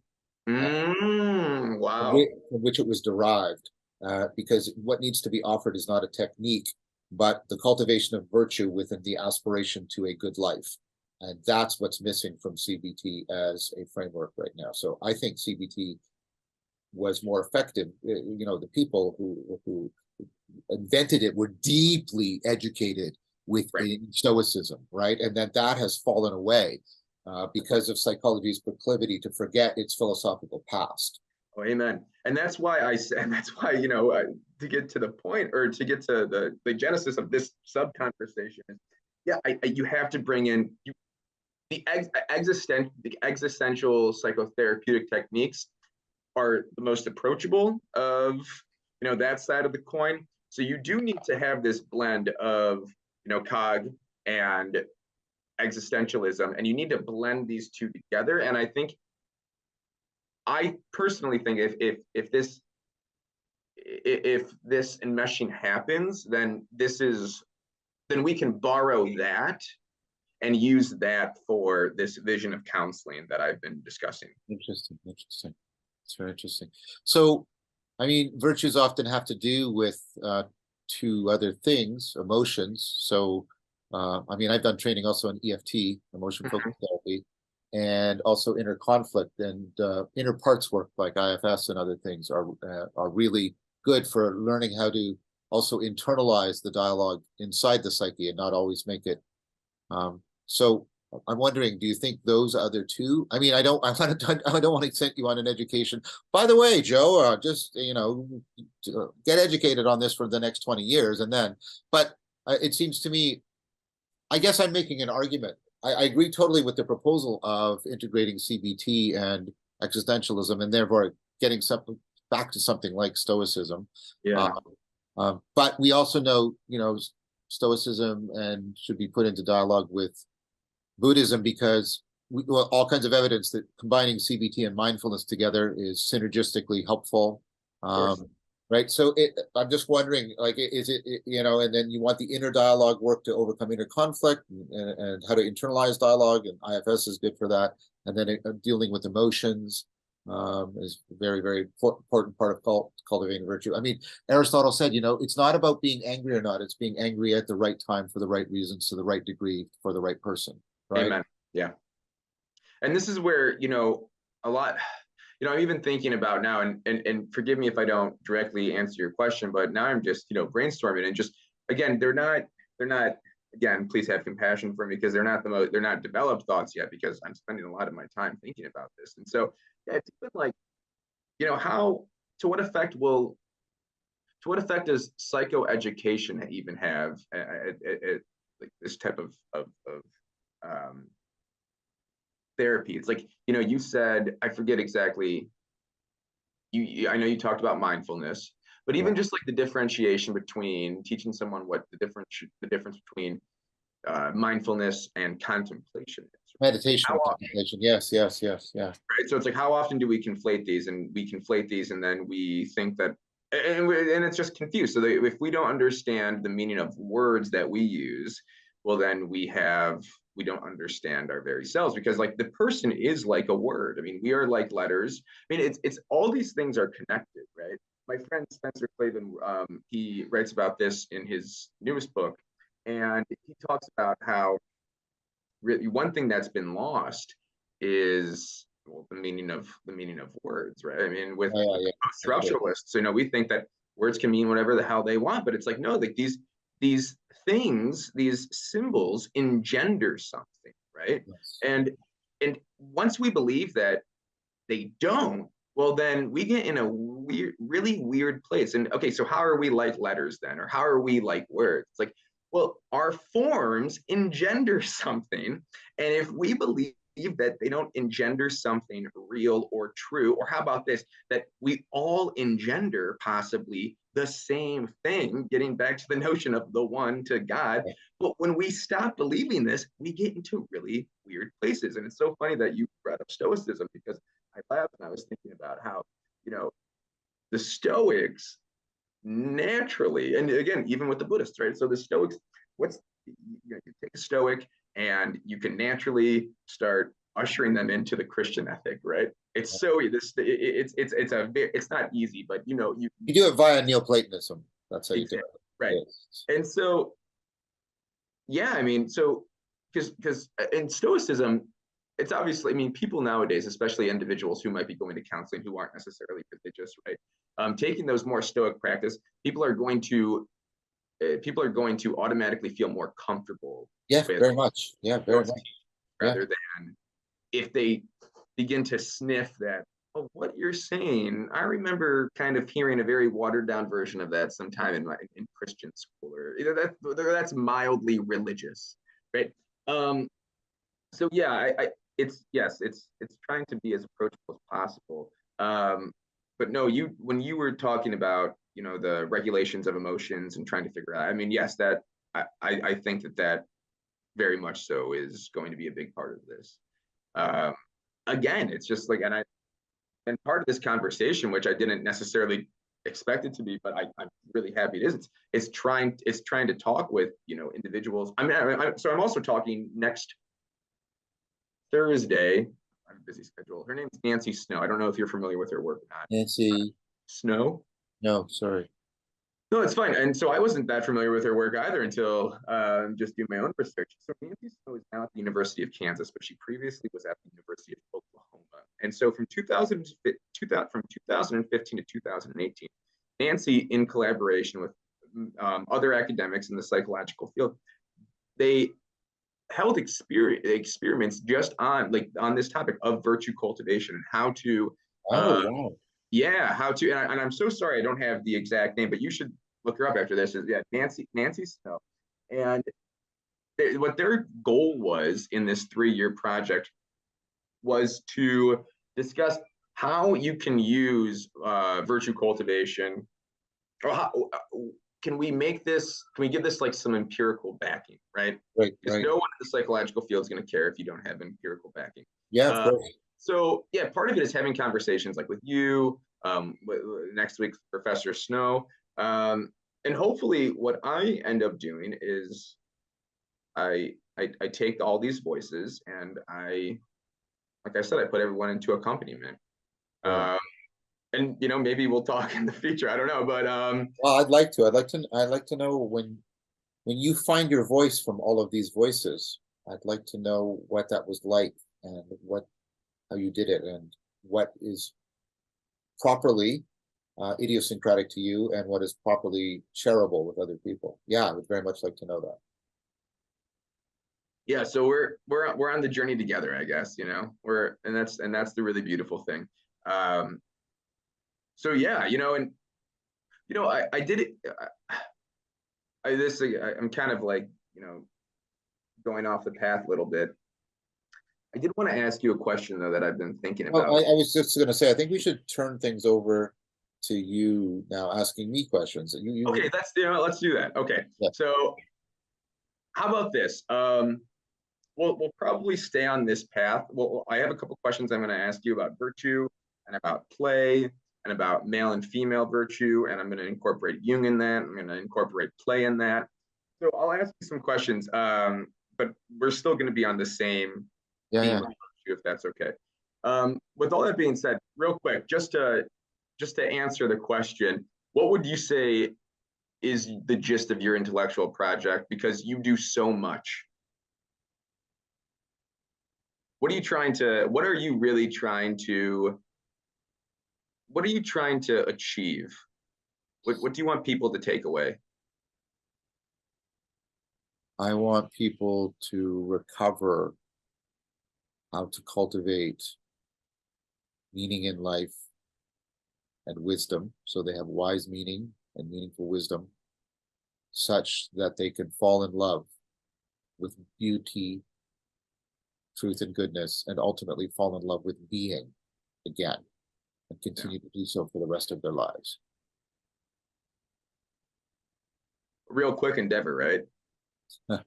Wow. from which it was derived, because what needs to be offered is not a technique, but the cultivation of virtue within the aspiration to a good life. And that's what's missing from CBT as a framework right now. So I think CBT was more effective. The people who invented it were deeply educated within Stoicism, right? And that has fallen away because of psychology's proclivity to forget its philosophical past. Oh, amen. And that's why to get to the point, or to get to the genesis of this sub conversation is, you have to bring in the existential psychotherapeutic techniques are the most approachable of that side of the coin. So you do need to have this blend of cog and existentialism, and you need to blend these two together. And I personally think if this enmeshing happens, then we can borrow that and use that for this vision of counseling that I've been discussing. Interesting. It's very interesting. So, I mean, virtues often have to do with two other things, emotions. So, I mean, I've done training also in EFT, emotion focused therapy, and also inner conflict and inner parts work like IFS and other things are really good for learning how to also internalize the dialogue inside the psyche and not always make it. So I'm wondering, do you think those other two? I mean, I don't want to send you on an education. By the way, Joe, just get educated on this for the next 20 years, and then. But it seems to me, I guess I'm making an argument. I agree totally with the proposal of integrating CBT and existentialism, and therefore getting something back to something like Stoicism. Yeah. But we also know, Stoicism and should be put into dialogue with Buddhism, because all kinds of evidence that combining CBT and mindfulness together is synergistically helpful. Right. So I'm just wondering, like, is it, and then you want the inner dialogue work to overcome inner conflict and how to internalize dialogue, and IFS is good for that. And then dealing with emotions is a very, very important part of cultivating virtue. I mean, Aristotle said, it's not about being angry or not. It's being angry at the right time for the right reasons, to the right degree, for the right person. Right? Amen. Yeah. And this is where, a lot, I'm even thinking about now, and forgive me if I don't directly answer your question, but now I'm just, brainstorming, and just, again, they're not, again, please have compassion for me, because they're not developed thoughts yet, because I'm spending a lot of my time thinking about this. And so, it's even like, to what effect does psychoeducation even have like this type of therapy? It's like, you said, I forget exactly, I know you talked about mindfulness, but even just like the differentiation between teaching someone what the difference between mindfulness and contemplation is. Meditation and contemplation. Yes. Yeah. Right. So it's like, how often do we conflate these? And we conflate these, and then we think that, and it's just confused. So if we don't understand the meaning of words that we use, well, then we don't understand our very selves, because like the person is like a word. I mean, we are like letters. I mean, it's all these things are connected, right? My friend Spencer Clavin, he writes about this in his newest book, and he talks about how really one thing that's been lost is the meaning of words, right? I mean, with structuralists, we think that words can mean whatever the hell they want, but it's like, no, like these things, these symbols engender something, right? Yes. And once we believe that they don't, well, then we get in a really weird place. And okay, so how are we like letters then? Or how are we like words? It's like, well, our forms engender something. And if we believe that they don't engender something real or true. Or how about this, that we all engender possibly the same thing, getting back to the notion of the one to God. But when we stop believing this, we get into really weird places. And it's so funny that you brought up Stoicism, because I laughed and I was thinking about how, you know, the Stoics naturally, and again, even with the Buddhists, right? So the Stoics, you take a Stoic and you can naturally start ushering them into the Christian ethic, right? It's so it's not easy, but you do it via Neoplatonism. That's how you do it, right? Yes. And so, yeah, I mean, so because in Stoicism, it's obviously, I mean, people nowadays, especially individuals who might be going to counseling who aren't necessarily religious, right? Taking those more Stoic practice, people are going to automatically feel more comfortable. Yeah, very much. Yeah, very much. Rather than if they begin to sniff that, oh, what you're saying, I remember kind of hearing a very watered down version of that sometime in Christian school, or that's mildly religious, right? So yeah, it's trying to be as approachable as possible. But no, when you were talking about, the regulations of emotions and trying to figure out, I mean, yes, that I think that very much so is going to be a big part of this. Again, it's just like, and part of this conversation, which I didn't necessarily expect it to be, but I'm really happy it is. It's trying to talk with, individuals. I mean, so I'm also talking next Thursday. I have a busy schedule. Her name's Nancy Snow. I don't know if you're familiar with her work or not. Nancy Snow? No, sorry. No, it's fine. And so I wasn't that familiar with her work either until just doing my own research. So Nancy Snow is now at the University of Kansas, but she previously was at the University of Oklahoma. And so from 2015 to 2018, Nancy, in collaboration with other academics in the psychological field, they held experiments just on this topic of virtue cultivation and how to wow. Yeah, how to, and I'm so sorry I don't have the exact name, but you should look her up after this. Is Nancy Snow, and what their goal was in this 3-year project was to discuss how you can use virtue cultivation, or how can we give this like some empirical backing, right? Because no one in the psychological field is going to care if you don't have empirical backing. Yeah, of course. So yeah, part of it is having conversations like with you, next week, Professor Snow. And hopefully what I end up doing is I take all these voices and like I said, I put everyone into accompaniment. Yeah. And maybe we'll talk in the future. I don't know, but well, I'd like to know when you find your voice from all of these voices. I'd like to know what that was like, and how you did it, and what is properly idiosyncratic to you, and what is properly shareable with other people. Yeah, I would very much like to know that. Yeah, so we're on the journey together, I guess. And that's the really beautiful thing. So yeah, and I did it. I'm kind of like going off the path a little bit. I did want to ask you a question though that I've been thinking about. Well, I was just going to say, I think we should turn things over to you now, asking me questions. Okay, let's do that. Okay, yeah. So how about this? We'll probably stay on this path. Well, I have a couple questions I'm going to ask you about virtue and about play and about male and female virtue, and I'm going to incorporate Jung in that. I'm going to incorporate play in that. So I'll ask you some questions, but we're still going to be on the same theme of virtue, if that's okay. With all that being said, real quick, just to answer the question, what would you say is the gist of your intellectual project? Because you do so much. What are you really trying to achieve? What do you want people to take away? I want people to recover how to cultivate meaning in life and wisdom, so they have wise meaning and meaningful wisdom, such that they can fall in love with beauty, truth and goodness, and ultimately fall in love with being again and continue to do so for the rest of their lives. Real quick endeavor, right? I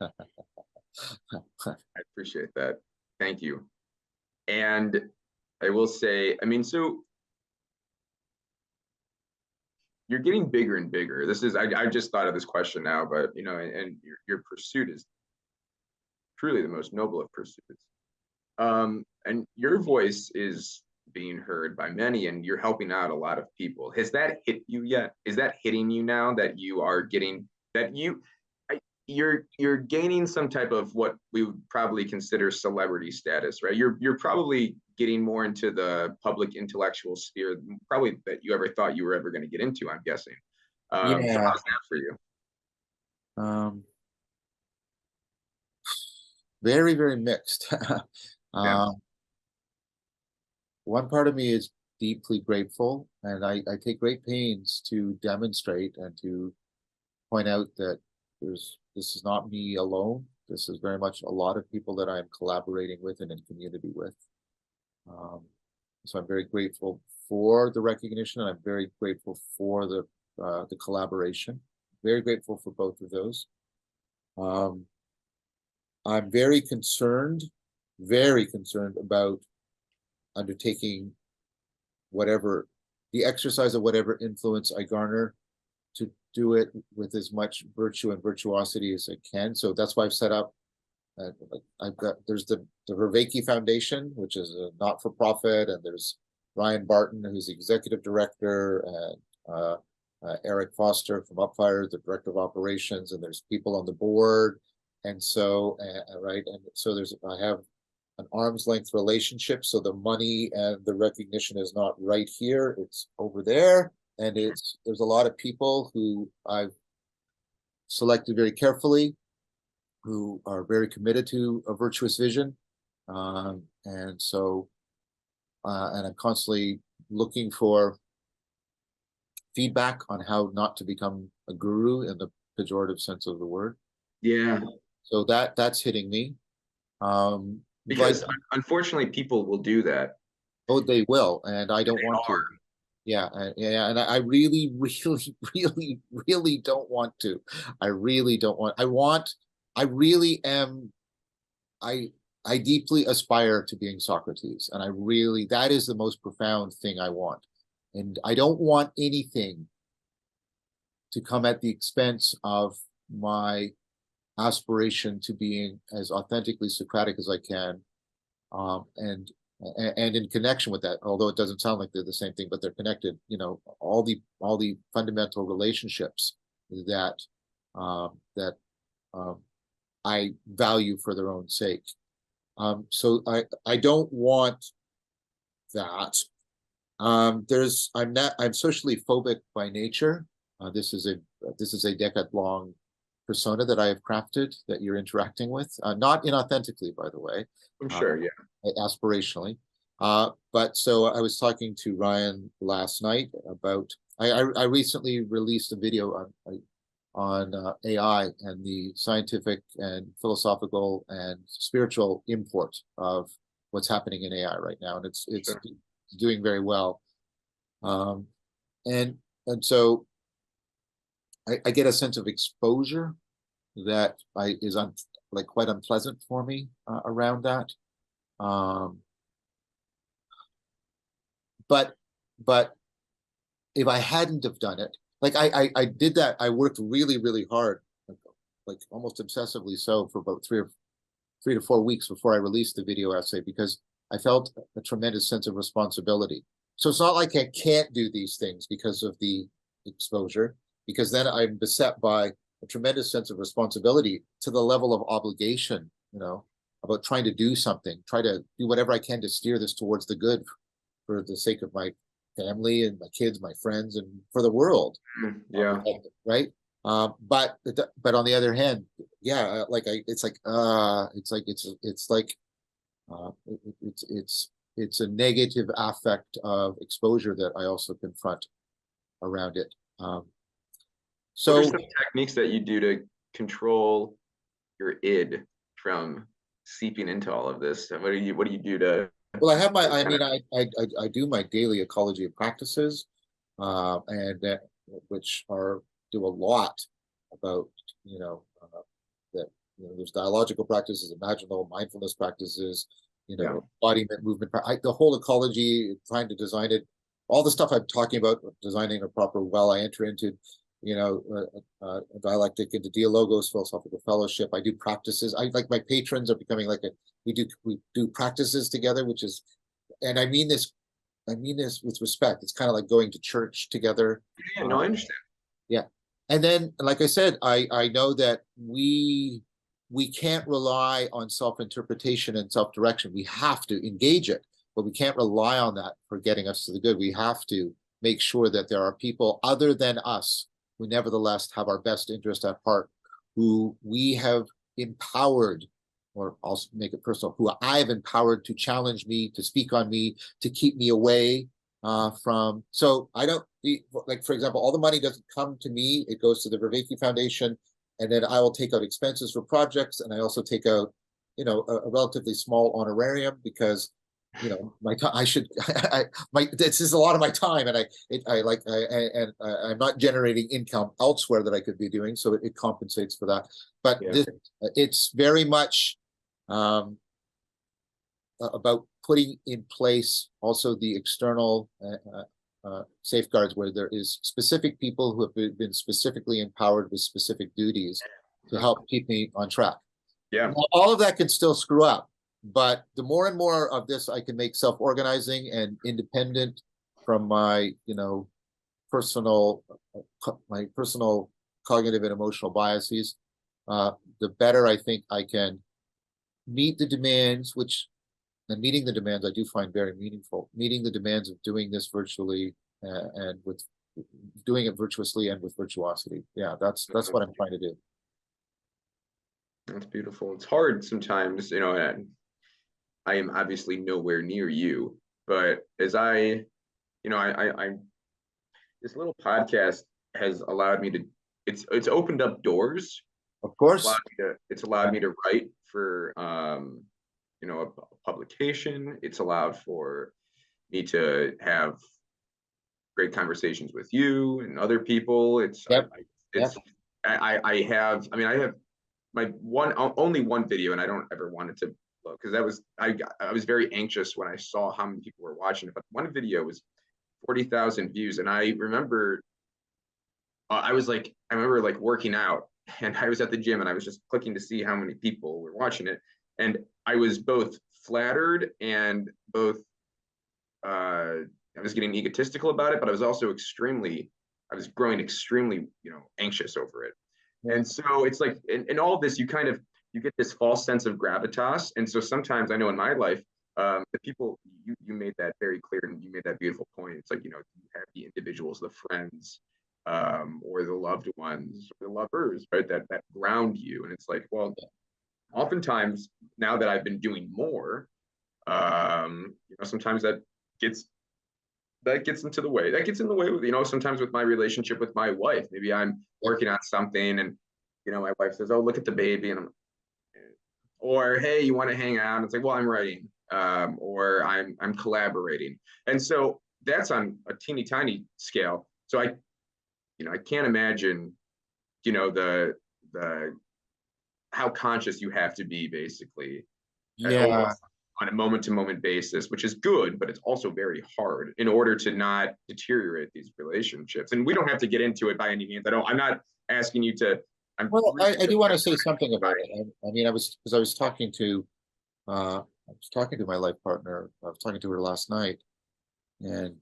appreciate that. Thank you. And I will say, I mean, so you're getting bigger and bigger. This is, I just thought of this question now, but you know, and your pursuit is truly the most noble of pursuits. And your voice is being heard by many, and you're helping out a lot of people. Has that hit you yet? Is that hitting you now that you are getting, that you're gaining some type of what we would probably consider celebrity status, right? You're probably getting more into the public intellectual sphere, probably that you ever thought you were ever going to get into, I'm guessing. So how's that for you? Very, very mixed. Yeah. One part of me is deeply grateful, and I take great pains to demonstrate and to point out that this is not me alone. This is very much a lot of people that I'm collaborating with and in community with. So I'm very grateful for the recognition, and I'm very grateful for the collaboration. Very grateful for both of those. I'm very concerned about undertaking the exercise of whatever influence I garner, to do it with as much virtue and virtuosity as I can. So that's why I've set up, there's the Vervaeke Foundation, which is a not-for-profit, and there's Ryan Barton, who's the executive director, and Eric Foster from Upfire, the director of operations, and there's people on the board. And so, I have an arm's length relationship. So the money and the recognition is not right here, it's over there. And there's a lot of people who I've selected very carefully, who are very committed to a virtuous vision. And I'm constantly looking for feedback on how not to become a guru in the pejorative sense of the word. Yeah. So that's hitting me. Because unfortunately, people will do that. Oh, they will, and I don't want to. Yeah, and I really, really, really, really don't want to. I really don't want. I really am. I deeply aspire to being Socrates, and that is the most profound thing I want. And I don't want anything to come at the expense of my aspiration to being as authentically Socratic as I can, and in connection with that, although it doesn't sound like they're the same thing, but they're connected. You know, all the fundamental relationships that I value for their own sake. So I don't want that. I'm socially phobic by nature. This is a decade-long persona that I have crafted that you're interacting with, not inauthentically, by the way. I'm sure, yeah. Aspirationally. But so I was talking to Ryan last night about, I recently released a video on AI and the scientific and philosophical and spiritual import of what's happening in AI right now, and it's Sure. doing very well. And so I get a sense of exposure that is quite unpleasant for me around that. But if I hadn't have done it, like I did that, I worked really, really hard, like almost obsessively so, for about 3 to 4 weeks before I released the video essay, because I felt a tremendous sense of responsibility. So it's not like I can't do these things because of the exposure, because then I'm beset by a tremendous sense of responsibility to the level of obligation, about trying to do something, try to do whatever I can to steer this towards the good for the sake of my family and my kids, my friends, and for the world. Yeah. Right. But on the other hand, yeah, it's a negative affect of exposure that I also confront around it. So what are some techniques that you do to control your id from seeping into all of this? What do you do to Well, I have my, I kind mean, of, I do my daily ecology of practices, and that, which are, do a lot about, that, there's dialogical practices, imaginal mindfulness practices, yeah, embodiment, movement, the whole ecology, trying to design it, all the stuff I'm talking about, designing a proper well, I enter into, dialectic, into dialogos, philosophical fellowship. I do practices. I like, my patrons are becoming like we do practices together, which is, and I mean this with respect. It's kind of like going to church together. yeah, no, I understand. Yeah. And then, like I said, I know that we can't rely on self-interpretation and self-direction. We have to engage it, but we can't rely on that for getting us to the good. We have to make sure that there are people other than us who nevertheless have our best interest at heart, who we have empowered, or I'll make it personal, who I've empowered to challenge me, to speak on me, to keep me away from. So I don't, like, for example, all the money doesn't come to me. It goes to the Vervaeke Foundation, and then I will take out expenses for projects, and I also take out, a relatively small honorarium, because my time, I should, this is a lot of my time, and I'm not generating income elsewhere that I could be doing, so it compensates for that. But Yeah. It's very much about putting in place also the external safeguards, where there is specific people who have been specifically empowered with specific duties to help keep me on track. Yeah. All of that can still screw up, but the more and more of this I can make self-organizing and independent from my, personal, cognitive and emotional biases, the better I think I can meet the demands, and meeting the demands I do find very meaningful. Meeting the demands of doing this virtually, and with doing it virtuously and with virtuosity. Yeah, that's what I'm trying to do. That's beautiful. It's hard sometimes, and I am obviously nowhere near you, but as I this little podcast has allowed me to, it's opened up doors. Of course. It's allowed me to write for a publication. It's allowed for me to have great conversations with you and other people. Yep. I have my only one video, and I don't ever want it to look, because I was very anxious when I saw how many people were watching it. But one video was 40,000 views, and I remember I remember like working out, and I was at the gym, and I was just clicking to see how many people were watching it, and I was both flattered and both I was getting egotistical about it, but I was also I was growing extremely, anxious over it. And so it's like, in all of this, you get this false sense of gravitas. And so sometimes, I know in my life, the people, you made that very clear, and you made that beautiful point. It's like, you have the individuals, the friends, or the loved ones, or the lovers, right? That ground you. And it's like, well, oftentimes now that I've been doing more, sometimes that gets into the way. That gets in the way with, sometimes with my relationship with my wife. Maybe I'm working on something, and my wife says, "Oh, look at the baby," and or "Hey, you want to hang out?" And it's like, "Well, I'm writing, or I'm collaborating," and so that's on a teeny tiny scale. So I can't imagine, the how conscious you have to be, basically. Yeah. On a moment-to-moment basis, which is good, but it's also very hard in order to not deteriorate these relationships. And we don't have to get into it by any means. I'm not asking you to. Well, I do want to say something about it. I mean, I was talking to my life partner. I was talking to her last night, and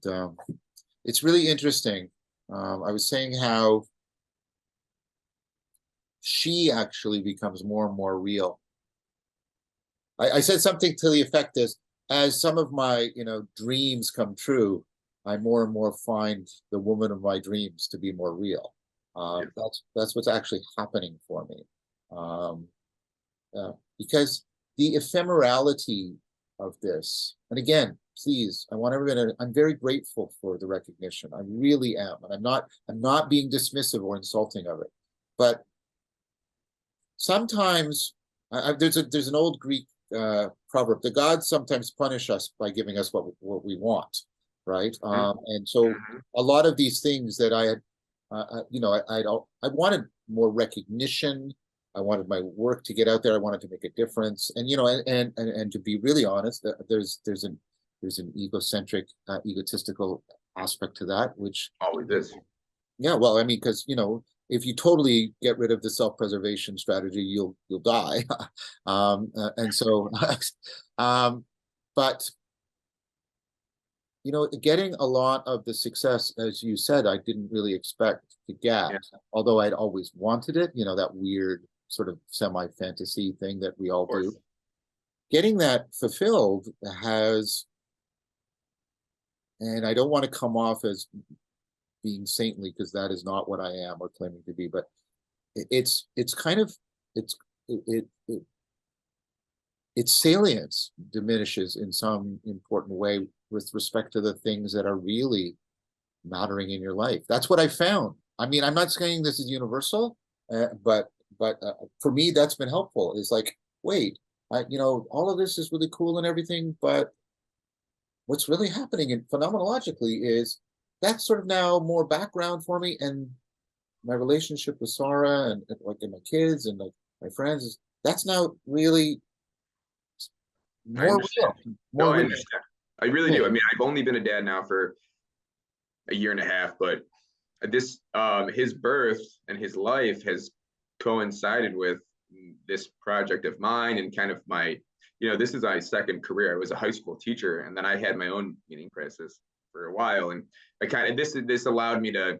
it's really interesting. I was saying how she actually becomes more and more real. I said something to the effect as some of my, dreams come true, I more and more find the woman of my dreams to be more real. That's what's actually happening for me. Because the ephemerality of this, and again, please, I want everybody I'm very grateful for the recognition. I really am. And I'm not being dismissive or insulting of it. But sometimes there's an old Greek proverb. The gods sometimes punish us by giving us what we want, right? And so a lot of these things that I had, I wanted more recognition. I wanted my work to get out there. I wanted to make a difference, and and to be really honest, there's an egocentric, egotistical aspect to that, which always is. Yeah, well, I mean, because if you totally get rid of the self-preservation strategy, you'll die. And so, but getting a lot of the success, as you said, I didn't really expect to get, although I'd always wanted it. That weird sort of semi-fantasy thing that we all do. Getting that fulfilled has, and I don't want to come off as being saintly, because that is not what I am or claiming to be, but its salience diminishes in some important way with respect to the things that are really mattering in your life. That's what I found. I mean, I'm not saying this is universal, but for me, that's been helpful. Is like, wait, all of this is really cool and everything, but what's really happening phenomenologically is that's sort of now more background for me, and my relationship with Sarah and my kids and my friends, that's now really more real. I understand. I really do. I mean, I've only been a dad now for a year and a half, but this his birth and his life has coincided with this project of mine, and kind of my, this is my second career. I was a high school teacher, and then I had my own meaning crisis for a while, and I kind of this allowed me to,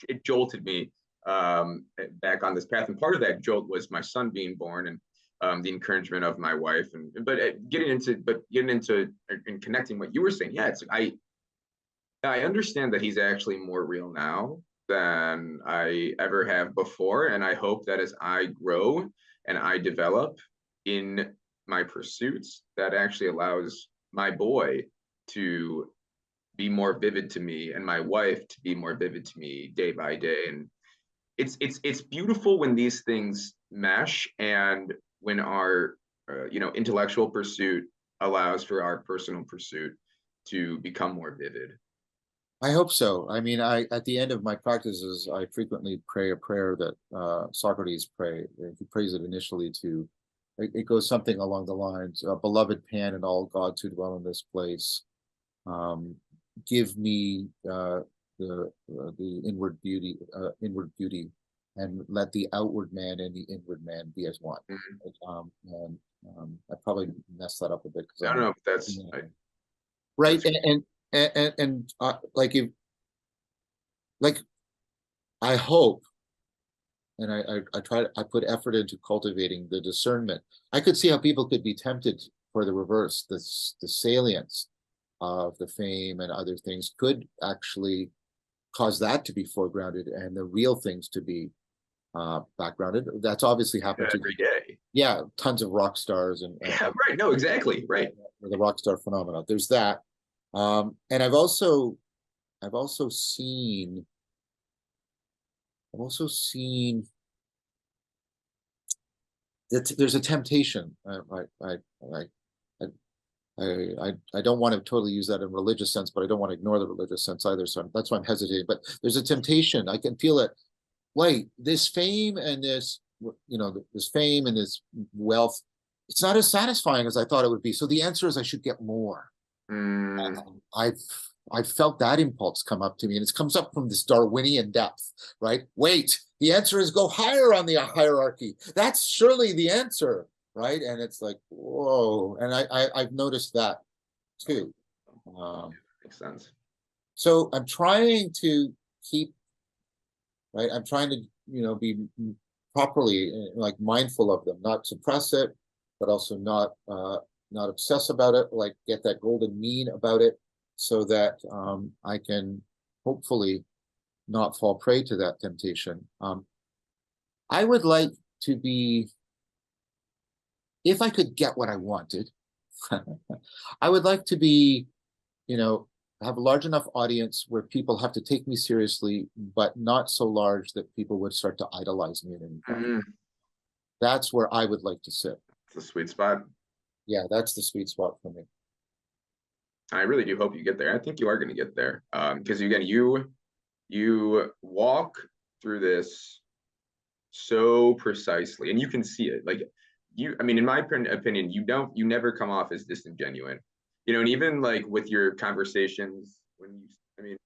it jolted me back on this path, and part of that jolt was my son being born, and the encouragement of my wife, but getting into and connecting what you were saying. Yeah, I understand that he's actually more real now than I ever have before, and I hope that as I grow and I develop in my pursuits, that actually allows my boy to be more vivid to me, and my wife to be more vivid to me day by day. And it's beautiful when these things mesh, and when our intellectual pursuit allows for our personal pursuit to become more vivid. I hope so. I mean, at the end of my practices, I frequently pray a prayer that Socrates prayed. He prays it initially to, it goes something along the lines, beloved Pan and all gods who dwell in this place, give me the inward beauty, and let the outward man and the inward man be as one. I probably messed that up a bit, because I don't know if that's right. And I hope, and I put effort into cultivating the discernment. I could see how people could be tempted for the reverse. The salience of the fame and other things could actually cause that to be foregrounded, and the real things to be backgrounded. That's obviously happened every day. Yeah, tons of rock stars and right. No, exactly right. The rock star phenomenon. There's that. And I've also seen that there's a temptation. I don't want to totally use that in a religious sense, but I don't want to ignore the religious sense either. So that's why I'm hesitating. But there's a temptation. I can feel it. Like this fame and this wealth, it's not as satisfying as I thought it would be. So the answer is I should get more. I've felt that impulse come up to me, and it comes up from this Darwinian depth, right? Wait, the answer is go higher on the hierarchy. That's surely the answer, right? And it's like, whoa. And I've noticed that too. Makes sense. So I'm trying to keep, right? I'm trying to, be properly mindful of them, not suppress it, but also not obsess about it, get that golden mean about it, so that I can hopefully not fall prey to that temptation. I would like to be, if I could get what I wanted, I would like to be, have a large enough audience where people have to take me seriously, but not so large that people would start to idolize me at any point. That's where I would like to sit. It's a sweet spot. Yeah, that's the sweet spot for me. I really do hope you get there. I think you are going to get there, because again, you walk through this so precisely, and you can see it. Like I mean, in my opinion, you never come off as disingenuine, and even like with your conversations I mean,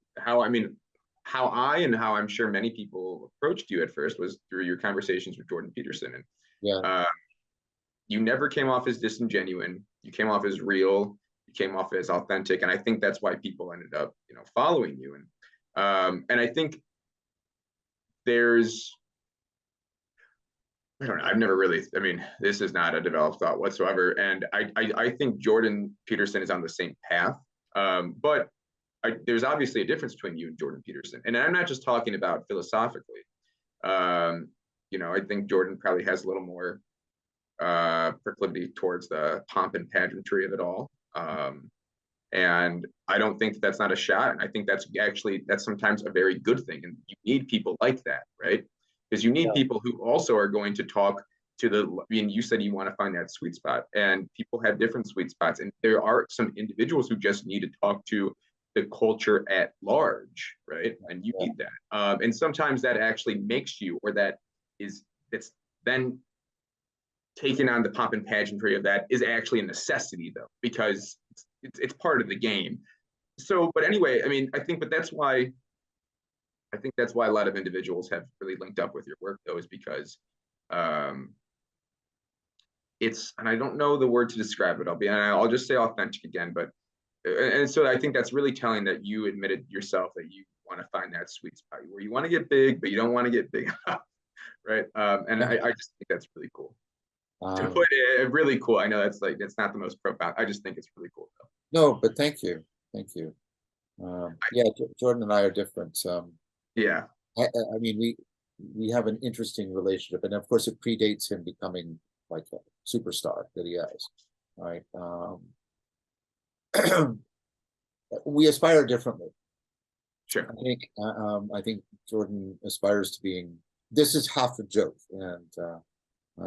how I and how I'm sure many people approached you at first was through your conversations with Jordan Peterson, and Yeah, you never came off as disingenuine. You came off as real. You came off as authentic, and I think that's why people ended up, following you. And I think there's, I don't know. I've never really. I mean, this is not a developed thought whatsoever, and I think Jordan Peterson is on the same path. But there's obviously a difference between you and Jordan Peterson, and I'm not just talking about philosophically. I think Jordan probably has a little more proclivity towards the pomp and pageantry of it all. And I don't think that's not a shot. And I think that's sometimes a very good thing. And you need people like that, right? Because you need people who also are going to talk you said you want to find that sweet spot, and people have different sweet spots. And there are some individuals who just need to talk to the culture at large, right? And you need that. And sometimes that actually makes you, or it's then taking on the pomp and pageantry of that is actually a necessity, though, because it's part of the game. So, but anyway, I mean, I think that's why a lot of individuals have really linked up with your work, though, is because and I don't know the word to describe it. I'll just say authentic again, but and so I think that's really telling that you admitted yourself that you want to find that sweet spot where you want to get big, but you don't want to get big enough, right? And I just think that's really cool. To put it really cool. I know that's not the most profound. I just think it's really cool, though. no, but thank you. Yeah, Jordan and I are different. Yeah. I mean, we have an interesting relationship, and of course, it predates him becoming like a superstar that he has, right? We aspire differently. Sure. I think Jordan aspires to being. This is half a joke, and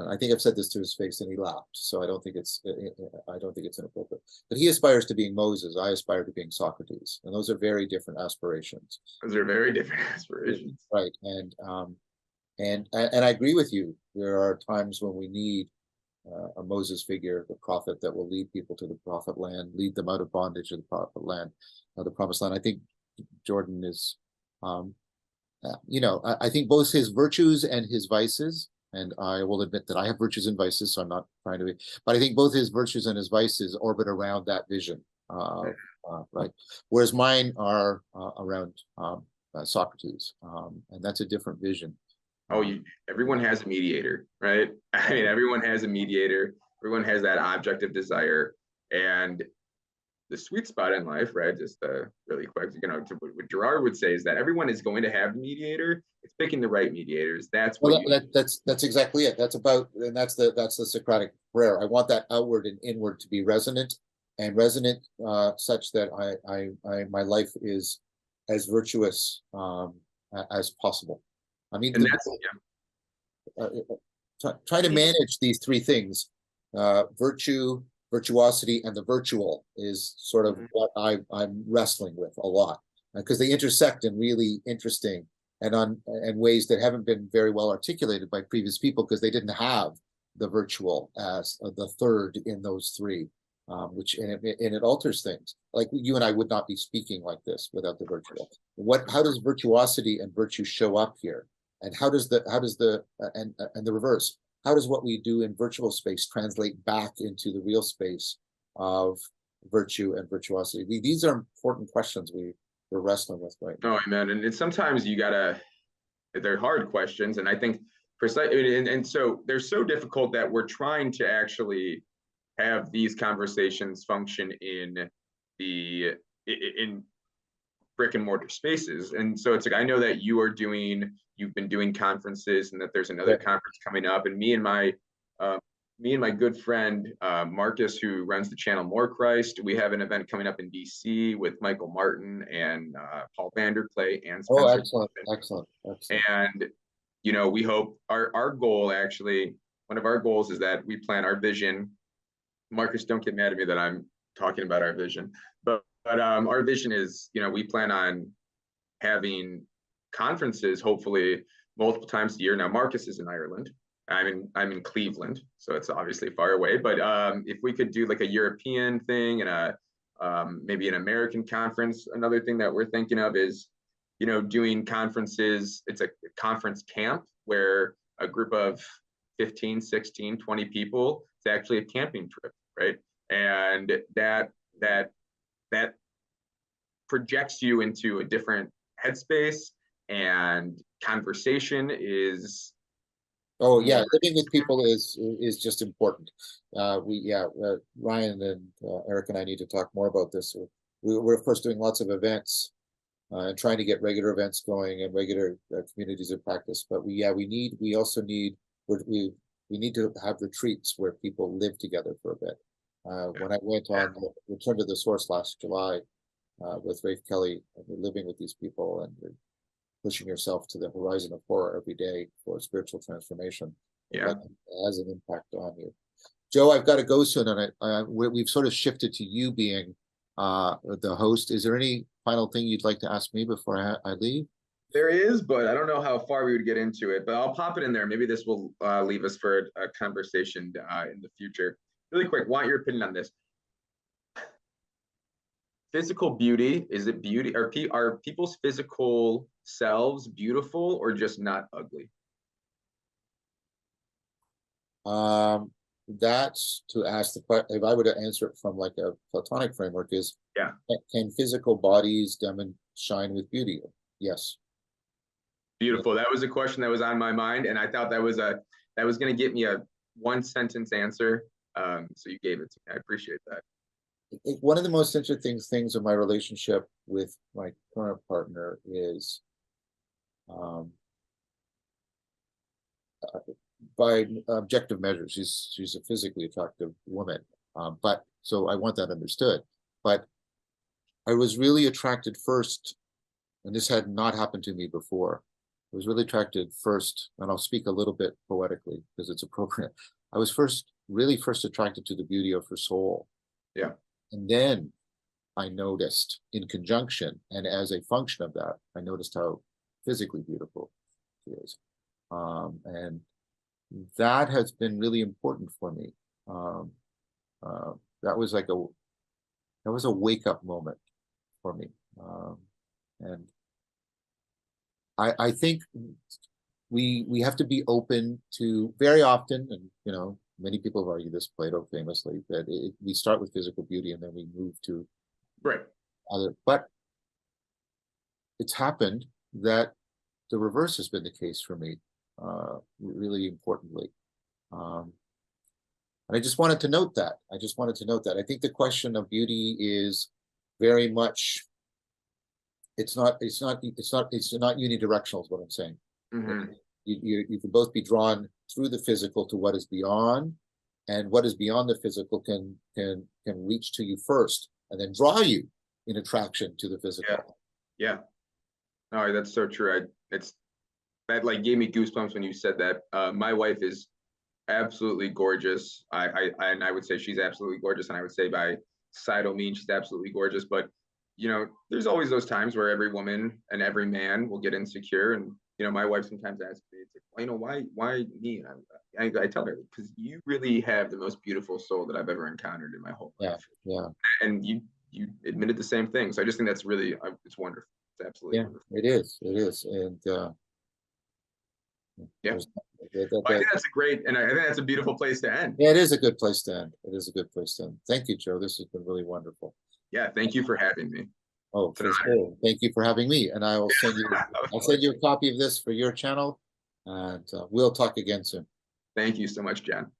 I think I've said this to his face, and he laughed. So I don't think it's inappropriate. But he aspires to being Moses. I aspire to being Socrates, and those are very different aspirations. Those are very different aspirations, right? And I agree with you. There are times when we need a Moses figure, the prophet that will lead people to the prophet land, lead them out of bondage to the prophet land, the promised land. I think Jordan is, I think both his virtues and his vices. And I will admit that I have virtues and vices, so I'm not trying to be, but I think both his virtues and his vices orbit around that vision, right? Whereas mine are around Socrates, and that's a different vision. Everyone has a mediator, right? I mean, everyone has a mediator. Everyone has that objective desire, and the sweet spot in life, right? Just really quick, what Gerard would say is that everyone is going to have a mediator. It's picking the right mediators. That's that's exactly it. That's the Socratic prayer. I want that outward and inward to be resonant, such that my life is as virtuous as possible. I mean, try to manage these three things: virtue, virtuosity, and the virtual is sort of what I'm wrestling with a lot, because they intersect in really interesting and ways that haven't been very well articulated by previous people, because they didn't have the virtual as the third in those three, which it alters things. Like you and I would not be speaking like this without the virtual. How does virtuosity and virtue show up here? And how does the reverse? How does what we do in virtual space translate back into the real space of virtue and virtuosity? These are important questions we're wrestling with right now. Oh, amen. And sometimes they're hard questions. And I think and so they're so difficult that we're trying to actually have these conversations function in brick and mortar spaces. And so it's like, I know that you've been doing conferences, and that there's another conference coming up, and me and my good friend Marcus, who runs the channel More Christ, we have an event coming up in DC with Michael Martin and Paul Vanderklay and Spencer. Excellent. And we hope our goal, actually, one of our goals is that we plan our vision Marcus, don't get mad at me that I'm talking about our vision, but our vision is, we plan on having conferences, hopefully multiple times a year. Now, Marcus is in Ireland. I'm in Cleveland, so it's obviously far away. But if we could do like a European thing and maybe an American conference, another thing that we're thinking of is, doing conferences. It's a conference camp where a group of 15, 16, 20 people, it's actually a camping trip, right? And that projects you into a different headspace, and conversation is. Oh yeah, living with people is just important. Ryan and Eric and I need to talk more about this. We're of course doing lots of events and trying to get regular events going and regular communities of practice. But we also need to have retreats where people live together for a bit. When I went on Return to the Source last July with Rafe Kelly, and we're living with these people and you're pushing yourself to the horizon of horror every day for spiritual transformation. Yeah, that has an impact on you. Joe, I've got to go soon, and we've sort of shifted to you being the host. Is there any final thing you'd like to ask me before I leave? There is, but I don't know how far we would get into it, but I'll pop it in there. Maybe this will leave us for a conversation in the future. Really quick, want your opinion on this. Physical beauty, is it beauty? Are people's physical selves beautiful or just not ugly? That's to ask the question. If I were to answer it from like a Platonic framework, is can physical bodies shine with beauty? Yes. Beautiful. That was a question that was on my mind, and I thought that was going to get me a one-sentence answer. So you gave it to me. I appreciate that. One of the most interesting things in my relationship with my current partner is by objective measures, she's a physically attractive woman. But so I want that understood. But I was really attracted first, and this had not happened to me before. I was really attracted first, and I'll speak a little bit poetically because it's appropriate. I was really first attracted to the beauty of her soul. Yeah. And then I noticed, in conjunction and as a function of that, I noticed how physically beautiful she is. And that has been really important for me. That was a wake-up moment for me. And I think we have to be open to, very often, and many people have argued this, Plato famously, that we start with physical beauty and then we move to other. But it's happened that the reverse has been the case for me, really importantly. And I just wanted to note that. I think the question of beauty is very much. It's not unidirectional, is what I'm saying. Mm-hmm. You can both be drawn through the physical to what is beyond, and what is beyond the physical can reach to you first and then draw you in attraction to the physical. Yeah. No, that's so true. That like gave me goosebumps when you said that. My wife is absolutely gorgeous. And I would say she's absolutely gorgeous, and I would say by societal means she's absolutely gorgeous. But there's always those times where every woman and every man will get insecure, and my wife sometimes asks me, it's like, why me? And I tell her, because you really have the most beautiful soul that I've ever encountered in my whole life. Yeah. And you admitted the same thing, so I just think that's really, it's wonderful. It's absolutely wonderful. It is, and I think that's I think that's a beautiful place to end. Yeah, it is a good place to end. Thank you, Joe. This has been really wonderful. Yeah, thank you for having me. Oh, for sure. Thank you for having me. And I will send you. I'll send you a copy of this for your channel, and we'll talk again soon. Thank you so much, John.